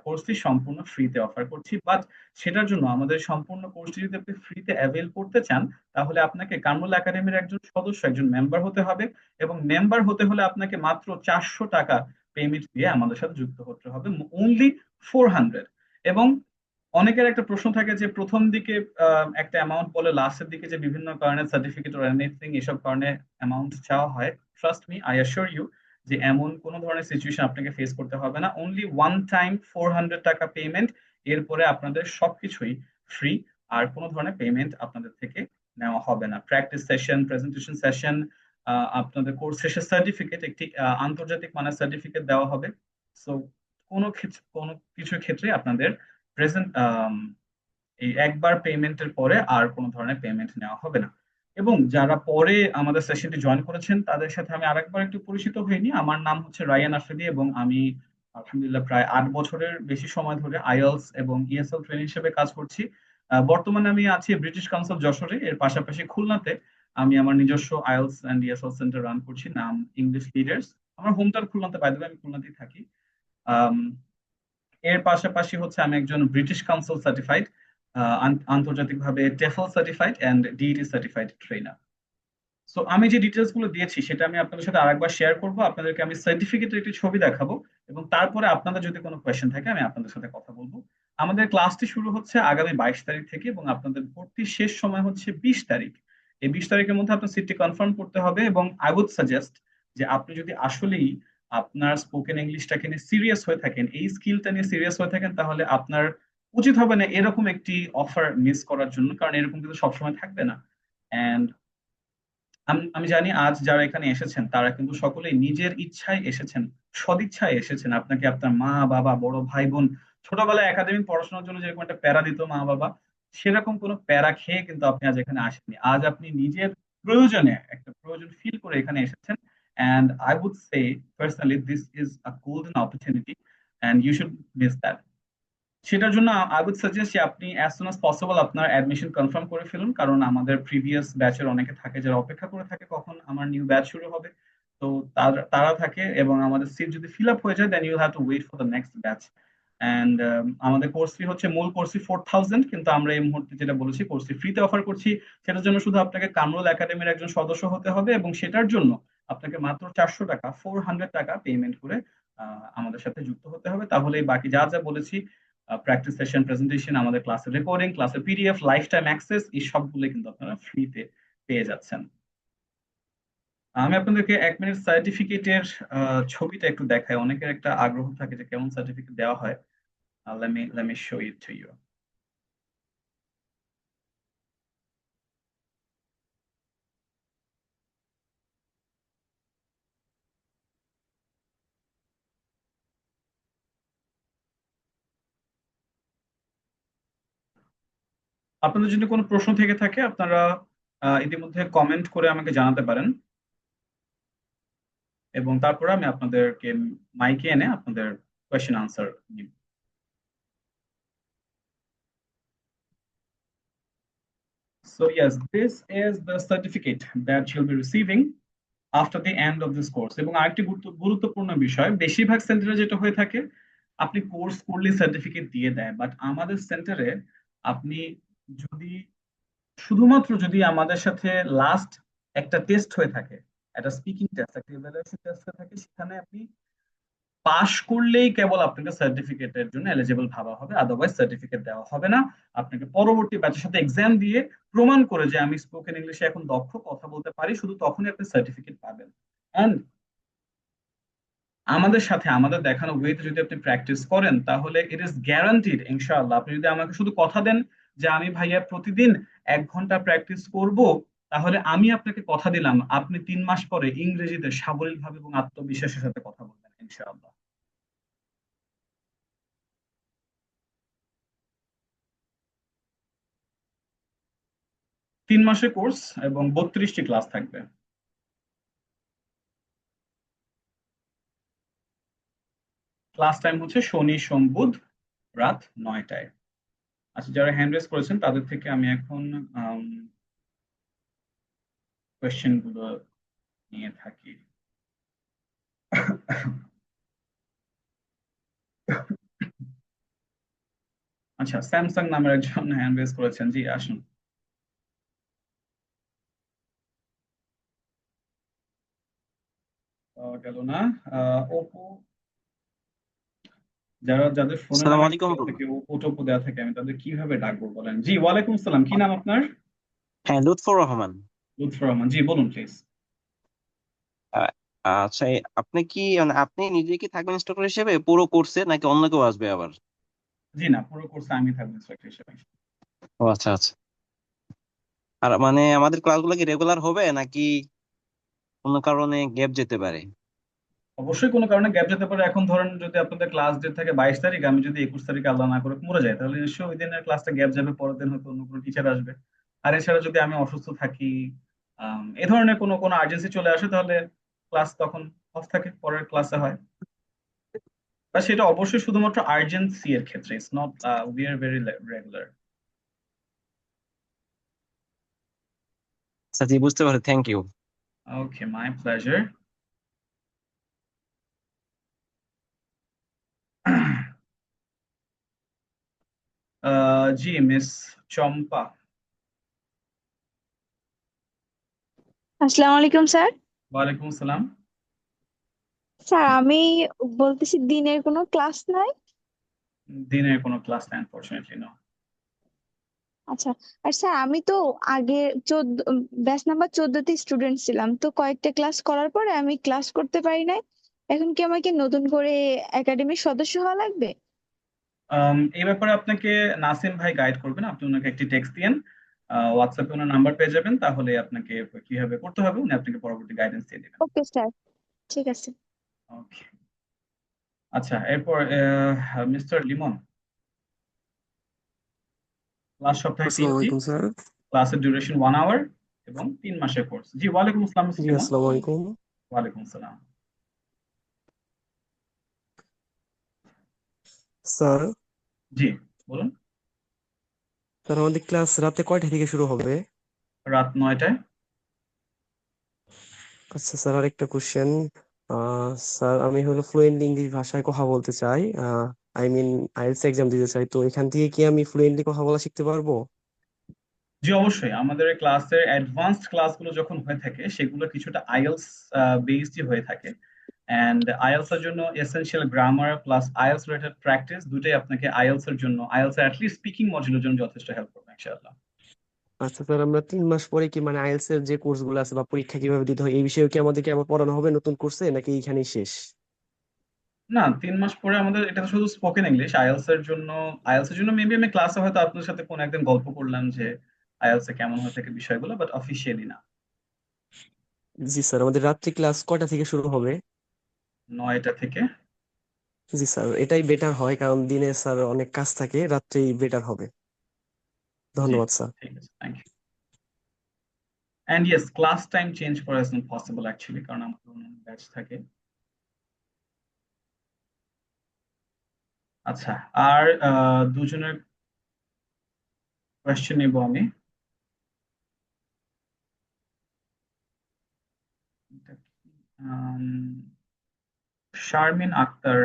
কোর্সটি সম্পূর্ণ ফ্রিতে অফার করছি। বাট সেটার জন্য আমাদের সম্পূর্ণ কোর্সটি যদি আপনি ফ্রিতে অ্যাভেল করতে চান, তাহলে আপনাকে কামরুল একাডেমির একজন সদস্য, একজন মেম্বার হতে হবে এবং মেম্বার হতে হলে আপনাকে মাত্র 400 টাকা পেমেন্ট দিয়ে আমাদের সাথে যুক্ত হতে হবে, অনলি 400। এবং অনেকের একটা প্রশ্ন থাকে যে প্রথম দিকে একটা অ্যামাউন্ট বলে, লাস্টের দিকে যে বিভিন্ন কারণে সার্টিফিকেট অর এনিথিং এসব কারণে অ্যামাউন্ট চাওয়া হয়। Trust me, I assure you যে এমন কোনো ধরনের সিচুয়েশন আপনাকে ফেস করতে হবে না। অনলি ওয়ান টাইম 400 টাকা পেমেন্ট, এরপরে আপনাদের সবকিছুই ফ্রি, আর কোনো ধরনের পেমেন্ট আপনাদের থেকে নেওয়া হবে না। প্র্যাকটিস সেশন, প্রেজেন্টেশন সেশন, আপনাদের কোর্স শেষে সার্টিফিকেট, একটি আন্তর্জাতিক মানের সার্টিফিকেট দেওয়া হবে। সো কোনো কিছুর ক্ষেত্রে আপনাদের প্রেজেন্ট এই একবার পেমেন্টের পরে আর কোনো ধরনের পেমেন্ট নেওয়া হবে না। এবং যারা পরে আমাদের সেশনটি জয়েন করেছেন তাদের সাথে আমি আরেকবার একটু পরিচিত হইনি। আমার নাম হচ্ছে রায়ান আফ্রিদি এবং আমি আলহামদুলিল্লাহ প্রায় 8 বছরের বেশি সময় ধরে আইএলস এবং ইএসএল ট্রেনিং হিসেবে কাজ করছি। বর্তমানে আমি আছি ব্রিটিশ কাউন্সিল যশোরে, এর পাশাপাশি খুলনাতে আমি আমার নিজস্ব IELTS and ESL centre run করছি, নাম ইংলিশ লিডার্স। আমার হোম টাউন খুলনাতে, বাই দ্য ওয়ে আমি খুলনাতেই থাকি। আম, এর পাশাপাশি হচ্ছে আমি একজন ব্রিটিশ কাউন্সিল সার্টিফাইড, আন্তর্জাতিকভাবে TEFL certified and DET certified trainer. So আমি যে ডিটেলস গুলো দিয়েছি সেটা আমি আপনাদের সাথে আরেকবার শেয়ার করব, আপনাদেরকে আমি সার্টিফিকেটের একটি ছবি দেখাবো এবং তারপরে আপনাদের যদি কোনো কোয়েশ্চেন থাকে আমি আপনাদের সাথে কথা বলবো। আমাদের ক্লাসটি শুরু হচ্ছে আগামী 22 তারিখ থেকে এবং আপনাদের ভর্তির শেষ সময় হচ্ছে 20 তারিখ। এই 20 তারিখের মধ্যে আপনার সিটটি কনফার্ম করতে হবে এবং আই উড সাজেস্ট যে আপনি যদি আসলেই আপনার স্পোকেন ইংলিশটাকে নিয়ে সিরিয়াস হয়ে থাকেন, এই স্কিলটা নিয়ে সিরিয়াস হয়ে থাকেন, তাহলে আপনার উচিত হবে না এরকম একটি অফার মিস করার জন্য, কারণ এরকম কিন্তু সবসময় থাকবে না। এন্ড আমি জানি আজ যারা এখানে এসেছেন তারা কিন্তু সকলেই নিজের ইচ্ছায় এসেছেন, সদিচ্ছায় এসেছেন। আপনাকে আপনার মা বাবা, বড় ভাই বোন ছোটবেলায় একাডেমিক পড়াশোনার জন্য যেরকম একটা প্যারা দিত মা বাবা, সেরকম কোনো প্যারা খেয়ে কিন্তু আপনি আজ এখানে আসেননি। আজ আপনি নিজের প্রয়োজনে, একটা প্রয়োজন ফিল করে এখানে এসেছেন। And I would say personally, this is a golden opportunity and you should miss that. সেটার জন্য আই উড সাজেস্ট যে আপনি অ্যাজ সুন অ্যাজ পসিবল আপনার অ্যাডমিশন কনফার্ম করে ফেলুন, কারণ আমাদের প্রিভিয়াস ব্যাচের অনেকে থাকে যারা অপেক্ষা করে থাকে কখন আমার নিউ ব্যাচ শুরু হবে। তো তারা থাকে এবং আমাদের সিট যদি ফিল আপ হয়ে যায় then you have to wait for the next batch. And আমাদের কোর্স ফি হচ্ছে, মূল কোর্স ফি 4,000, কিন্তু আমরা এই মুহূর্তে যেটা বলেছি কোর্স ফি ফ্রিতে অফার করছি। সেটার জন্য শুধু আপনাকে কামরুল একাডেমির একজন সদস্য হতে হবে এবং সেটার জন্য আপনাকে মাত্র 400 টাকা, 400 টাকা পেমেন্ট করে আমাদের সাথে যুক্ত হতে হবে। তাহলে বাকি যা যা বলেছি, প্র্যাকটিস সেশন, প্রেজেন্টেশন, আমাদের ক্লাসের রেকর্ডিং, ক্লাসের পিডিএফ, লাইফ টাইম অ্যাক্সেস, এই সবগুলো কিন্তু আপনারা ফ্রিতে পেয়ে যাচ্ছেন। আমি আপনাদেরকে 1 মিনিট সার্টিফিকেটের ছবিটা একটু দেখাই, অনেকের একটা আগ্রহ থাকে যে কেমন সার্টিফিকেট দেওয়া হয়। let me show it to you. আপনাদের যদি কোনো প্রশ্ন থেকে থাকে আপনারা ইতিমধ্যে কমেন্ট করে আমাকে জানাতে পারেন, এবং তারপরে আমি আপনাদেরকে মাইকে এনে আপনাদের কোয়েশ্চেন আনসার নিব। So yes, this is the certificate that you'll be receiving after the end of this course. এবং আরেকটি গুরুত্বপূর্ণ বিষয়, বেশিরভাগ সেন্টারে যেটা হয়ে থাকে, আপনি কোর্স করলে সার্টিফিকেট দিয়ে দেয়, বাট আমাদের সেন্টারে আপনি যদি শুধুমাত্র যদি আমাদের সাথে লাস্ট একটা টেস্ট হয়ে থাকে, একটা স্পিকিং টেস্ট, একটা ইভ্যালুয়েশন টেস্ট হয়ে থাকে, সেখানে আপনি পাশ করলেই কেবল আপনাকে সার্টিফিকেটের জন্য এলিজিবল ভাবা হবে, আদারওয়াইজ সার্টিফিকেট দেওয়া হবে না। আপনাকে পরবর্তী ব্যাচের সাথে এক্সাম দিয়ে প্রমাণ করে যে আমি স্পোকেন ইংলিশে এখন দক্ষ, কথা বলতে পারি, শুধু তখনই আপনি সার্টিফিকেট পাবেন। এন্ড আমাদের সাথে আমাদের দেখানো ওয়েতে যদি আপনি প্র্যাকটিস করেন, তাহলে ইট ইজ গ্যারান্টিড ইনশাআল্লাহ। আপনি যদি আমাকে শুধু কথা দেন যে আমি ভাইয়া প্রতিদিন 1 ঘন্টা প্র্যাকটিস করব, তাহলে আমি আপনাকে কথা দিলাম আপনি 3 মাস পরে ইংরেজিতে সাবলীলভাবে এবং আত্মবিশ্বাসের সাথে কথা বলবেন ইনশাআল্লাহ। 3 মাসের কোর্স এবং 32টি ক্লাস থাকবে। ক্লাস টাইম হচ্ছে শনি সোম বুধ রাত 9টায়। আচ্ছা, যারা হ্যান্ড রেজ করেছেন তাদের থেকে আমি এখন কোয়েশ্চেন গুলো নিয়ে থাকি। আচ্ছা, স্যামসাং নামের একজন হ্যান্ড রেজ করেছেন, জি আসুন। গেল না। ওপো, যাদের ফোনে নাম আসসালামু আলাইকুম। থেকে ওপো টোপো দেওয়া থাকে, আমি তাদের কিভাবে ডাকবো বলেন? জি ওয়ালাইকুম আসসালাম, কি নাম আপনার? হ্যাঁ, লুৎফর রহমান। লুৎফর রহমান, জি বলুন প্লিজ। আহ, আচ্ছা, আপনি কি মানে আপনি নিজে কি থাকবেন ইনস্ট্রাক্টর হিসেবে পুরো কোর্সে, নাকি অন্য কেউ আসবে আবার? জি না, পুরো কোর্সে আমি থাকবো ইনস্ট্রাক্টর হিসেবে। ও আচ্ছা আচ্ছা। আর মানে আমাদের ক্লাসগুলো কি রেগুলার হবে, নাকি কোনো কারণে গ্যাপ যেতে পারে? অবশ্যই কোনো কারণে গ্যাপ যেতে পারে। এখন ধরেন যদি আপনাদের ক্লাস ডেট থাকে 22 তারিখ, আমি যদি 21 তারিখে আল্লাহ না করে মরে যাই, তাহলে নিশ্চয়ই ওই দিনের ক্লাসটা গ্যাপ যাবে, পরের দিন হয়তো অন্য কোনো টিচার আসবে। আর এছাড়া যদি আমি অসুস্থ থাকি, এ ধরনের কোনো কোনো আর্জেন্সি চলে আসে, তাহলে ক্লাস তখন অফ থাকে, পরের ক্লাসে হয়। বা সেটা অবশ্যই শুধুমাত্র আর্জেন্সি এর ক্ষেত্রে, it's not we are very regular. আচ্ছা জি, বুঝতে পারছি, thank you. Okay, my pleasure. জি মিস চম্পা। আসসালামু আলাইকুম স্যার। ওয়ালাইকুম আসসালাম। স্যার আমি বলতেছি দিনের কোনো ক্লাস নাই? দিনের কোনো ক্লাস নেই আনফরচুনেটলি, নো। আচ্ছা। আর স্যার আমি তো আগে 14 ব্যাচ নাম্বার 14তে স্টুডেন্ট ছিলাম, তো কয়েকটা ক্লাস করার পরে আমি ক্লাস করতে পারি নাই। এখন কি আমাকে নতুন করে একাডেমির সদস্য হওয়া লাগবে? এই ব্যাপারে আপনাকে নাসিম ভাই গাইড করবেন। আপনি ওনাকে একটি টেক্সট দিয়েন, হোয়াটসঅ্যাপে ওনার নাম্বার পেয়ে যাবেন, তাহলে আপনাকে কিভাবে করতে হবে উনি আপনাকে পরবর্তী গাইডেন্স দিয়ে দিবেন। ওকে স্যার, ঠিক আছে। ওকে। আচ্ছা, এরপর মিস্টার লিমন, ক্লাস সপ্তাহে আসসালামু 3টি, আলাইকুম স্যার। ক্লাসের ডিউরেশন 1 আওয়ার এবং 3 মাসের কোর্স। জি ওয়ালাইকুম আসসালাম মিস্টার জি লিমন। আসসালামু আলাইকুম। ওয়ালাইকুম আসসালাম। স্যার, জি বলুন। স্যার আমাদের ক্লাস রাতে কয়টা থেকে শুরু হবে? রাত 9টায়। আচ্ছা স্যার, আরেকটা কোশ্চেন। স্যার আমি হলো ফ্লুয়েন্ট ইংলিশ ভাষায় কথা বলতে চাই। আই মিন আইএলটিএস এক্সাম দিতে চাই, তো এখান থেকে কি আমি ফ্লুয়েন্টলি কথা বলা শিখতে পারবো? জি অবশ্যই, আমাদের ক্লাসের অ্যাডভান্সড ক্লাসগুলো যখন হয়ে থাকে সেগুলো কিছুটা আইএলস বেসড হয়ে থাকে। এন্ড আইএলস এর জন্য essential grammar plus IELTS related practice দুটোই আপনাকে আইএলস এর জন্য, আইএলস এর অ্যাটলিস্ট স্পিকিং মডিউলের জন্য যথেষ্ট হেল্প করবে ইনশাআল্লাহ। আচ্ছা স্যার, আমরা 3 মাস পরে কি মানে আইএলটিএস এর যে কোর্স গুলো আছে বা পরীক্ষা কিভাবে দিতে হয় এই বিষয়ে কি আমাদেরকে আবার পড়ানো হবে নতুন কোর্সে, নাকি এইখানেই শেষ? না, 3 মাস পরে আমাদের এটা তো শুধু স্পোকেন ইংলিশ। আইএলস এর জন্য মেবি আমি ক্লাসে হয়তো আপনার সাথে কোন একদিন গল্প করলাম যে আইএলস এ কেমন হয়ে থাকে বিষয়গুলো, বাট অফিসিয়ালি না। জি স্যার, আমাদের রাত্রি ক্লাস কয়টা থেকে শুরু হবে? 9টা থেকে। জি স্যার, এটাই বেটার হয় কারণ দিনে স্যার অনেক কাজ থাকে, রাত্রেই বেটার হবে। ধন্যবাদ স্যার। ঠিক আছে, thank you. And yes, class time change করা ইজ নট পসিবল অ্যাকচুয়ালি, কারণ আমাদের অন্যান্য ব্যাচ থাকে। আচ্ছা, আর দুজনের কোয়েশ্চেন নিব আমি। শারমিন আক্তার,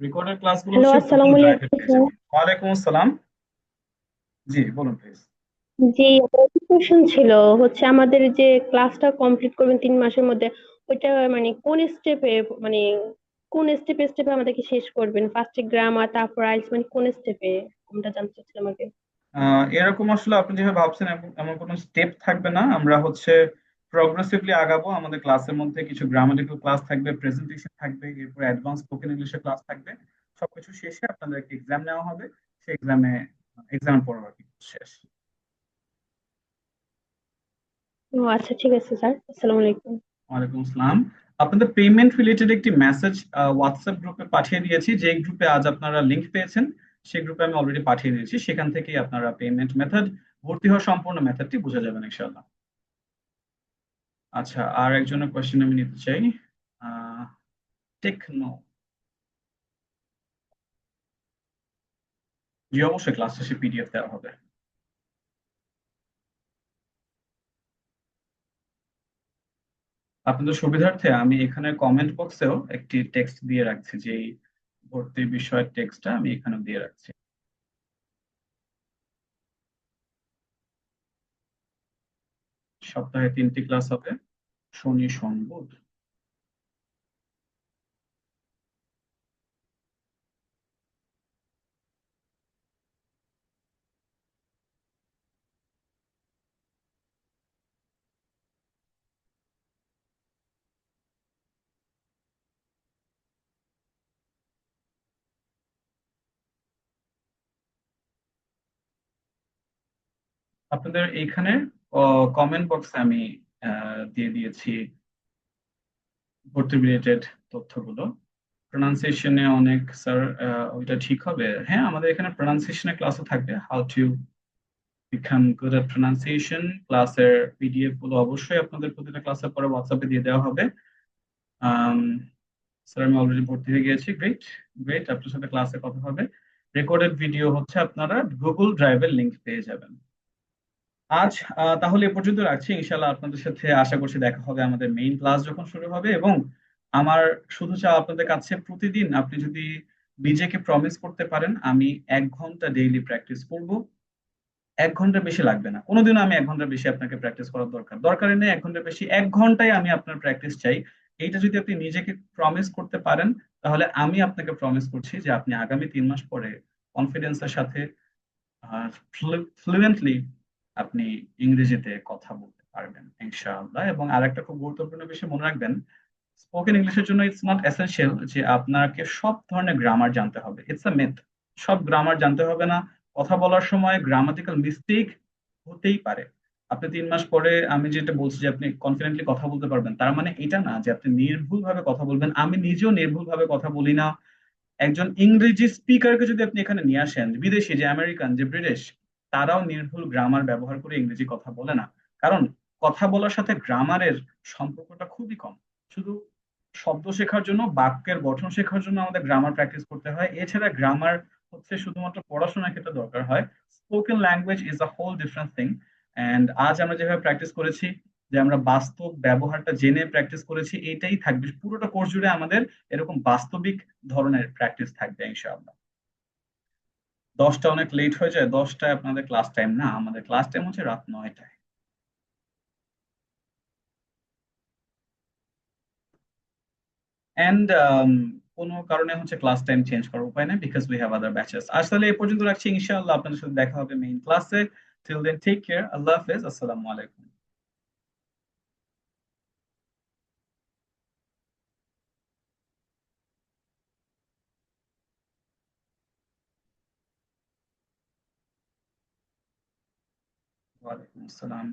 রেকর্ডের ক্লাসগুলো হ্যালো, হচ্ছে গুগল আসসালামু ড্রাইভে আলাইকুম পেয়ে স্যার। যাবেন। ওয়ালাইকুম আসসালাম। জি বলুন প্লিজ। জি, আমার একটা কোয়েশ্চেন ছিল, হচ্ছে আমাদের যে ক্লাসটা কমপ্লিট করবেন 3 মাসের মধ্যে, ওইটা মানে মানে কোন স্টেপে আমাদেরকে শেষ করবেন? ফার্স্টে গ্রামার, তারপর আইএলটিএস, মানে কোন স্টেপে? আমরা জানতে চাচ্ছিলাম আগে। এরকম আসলে আপনি যেভাবে ভাবছেন এমন কোনো স্টেপ থাকবে না। আমরা হচ্ছে প্রগ্রেসিভলি আগাবো। আমাদের ক্লাসের মধ্যে কিছু গ্রামাটিক্যাল ক্লাস থাকবে, প্রেজেন্টেশন থাকবে, এরপর অ্যাডভান্স স্পোকেন ইংলিশের ক্লাস থাকবে। সবকিছু শেষে আপনাদের একটা এক্সাম নেওয়া হবে। সেই এক্সামের পর আর কি শেষ। ও আচ্ছা, ঠিক আছে স্যার, আসসালামু আলাইকুম। ওয়ালাইকুম আসসালাম। আপনাদের পেমেন্ট রিলেটেড একটি মেসেজ হোয়াটসঅ্যাপ গ্রুপে পাঠিয়ে দিয়েছি। যে গ্রুপে আজ আপনারা লিংক পেয়েছেন, সেই গ্রুপে আমি অলরেডি পাঠিয়ে দিয়েছি। সেখান থেকেই আপনারা পেমেন্ট মেথড, ভর্তি হওয়ার সম্পূর্ণ মেথডটি বুঝে যাবেন ইনশাআল্লাহ। আচ্ছা, আর একজনের কোয়েশ্চেন আমি নিতে চাই। টেকনো, জি অবশ্যই ক্লাস শেষে পিডিএফ দেওয়া হবে। আপনাদের সুবিধার্থে আমি এখানে কমেন্ট বক্সেও একটি টেক্সট দিয়ে রাখছি, যে এই ভর্তি বিষয়ের টেক্সটটা আমি এখানে দিয়ে রাখছি। সপ্তাহে 3টি ক্লাস হবে, শনি সোম বুধ। আপনাদের এইখানে কমেন্ট বক্সে আমি দিয়ে দিয়েছি ভর্তি রিলেটেড তথ্যগুলো। প্রোনাউন্সিয়েশনে অনেক স্যার, ওইটা ঠিক হবে? হ্যাঁ, আমাদের এখানে প্রোনাউন্সিয়েশনের ক্লাসও থাকবে, how to become good at pronunciation. ক্লাসের পিডিএফ গুলো অবশ্যই আপনাদের প্রতিটা ক্লাসের পরে হোয়াটসঅ্যাপে দিয়ে দেওয়া হবে। স্যার আমি অলরেডি ভর্তি হয়ে গিয়েছি। গ্রেট, গ্রেট, আপনার সাথে ক্লাসে কথা হবে। রেকর্ডেড ভিডিও হচ্ছে আপনারা গুগল ড্রাইভের লিংক পেয়ে যাবেন। আজ তাহলে এ পর্যন্ত রাখছি। ইনশাল্লাহ আপনাদের সাথে আশা করছি দেখা হবে আমাদের মেইন ক্লাস যখন শুরু হবে। এবং আমার শুধু চাও আপনাদের কাছে, প্রতিদিন আপনি যদি নিজেকে প্রমিস করতে পারেন আমি 1 ঘন্টা ডেইলি প্র্যাকটিস করব। 1 ঘন্টা বেশি লাগবে না, কোনোদিনও আমি 1 ঘন্টা বেশি আপনাকে প্র্যাকটিস করার দরকার নেই। 1 ঘন্টা বেশি, 1 ঘন্টায় আমি আপনার প্র্যাকটিস চাই। এইটা যদি আপনি নিজেকে প্রমিস করতে পারেন, তাহলে আমি আপনাকে প্রমিস করছি যে আপনি আগামী 3 মাস পরে কনফিডেন্সের সাথে ফ্লুয়েন্টলি আপনি ইংরেজিতে কথা বলতে পারবেন ইনশাআল্লাহ। এবং আরেকটা খুব গুরুত্বপূর্ণ বিষয় মনে রাখবেন, স্পোকেন ইংলিশের জন্য ইটস নট এসেনশিয়াল যে আপনাকে সব ধরনের গ্রামার জানতে হবে। It's a myth. সব গ্রামার জানতে হবে না। কথা বলার সময় গ্রামাটিক্যাল মিস্টেক হতেই পারে। আপনি 3 মাস পরে আমি যেটা বলছি যে আপনি কনফিডেন্টলি কথা বলতে পারবেন, তার মানে এটা না যে আপনি নির্ভুল ভাবে কথা বলবেন। আমি নিজেও নির্ভুল ভাবে কথা বলি না। একজন ইংরেজি স্পিকারকে যদি আপনি এখানে নিয়ে আসেন, বিদেশি যে আমেরিকান যে ব্রিটিশ, তারাও নির্ভুল গ্রামার ব্যবহার করে ইংরেজি কথা বলে না। কারণ কথা বলার সাথে গ্রামারের সম্পর্কটা খুবই কম। শুধু শব্দ শেখার জন্য, বাক্যের গঠন শেখার জন্য আমাদের গ্রামার প্র্যাকটিস করতে হয়। এছাড়া গ্রামার হচ্ছে শুধুমাত্র পড়াশোনার ক্ষেত্রে দরকার হয়। Spoken language is a whole different thing. And আজ আমরা যেভাবে প্র্যাকটিস করেছি, যে আমরা বাস্তব ব্যবহারটা জেনে প্র্যাকটিস করেছি, এইটাই থাকবে পুরোটা কোর্স জুড়ে। আমাদের এরকম বাস্তবিক ধরনের প্র্যাকটিস থাকবে ইনশাআল্লাহ। 10টা অনেক লেট হয়ে যায়। 10টায় আপনাদের ক্লাস টাইম না, আমাদের ক্লাস টাইম হচ্ছে রাত 9টায়। এন্ড কোনো কারণে হচ্ছে ক্লাস টাইম চেঞ্জ করার উপায় নেই, because we have other batches. আসলে এ পর্যন্ত রাখছি। ইনশাআল্লাহ আপনাদের সাথে দেখা হবে মেইন ক্লাসে। টিল দেন টেক কেয়ার, আল্লাহ হাফেজ, আসসালামু আলাইকুম। ওয়ালাইকুম আসসালাম।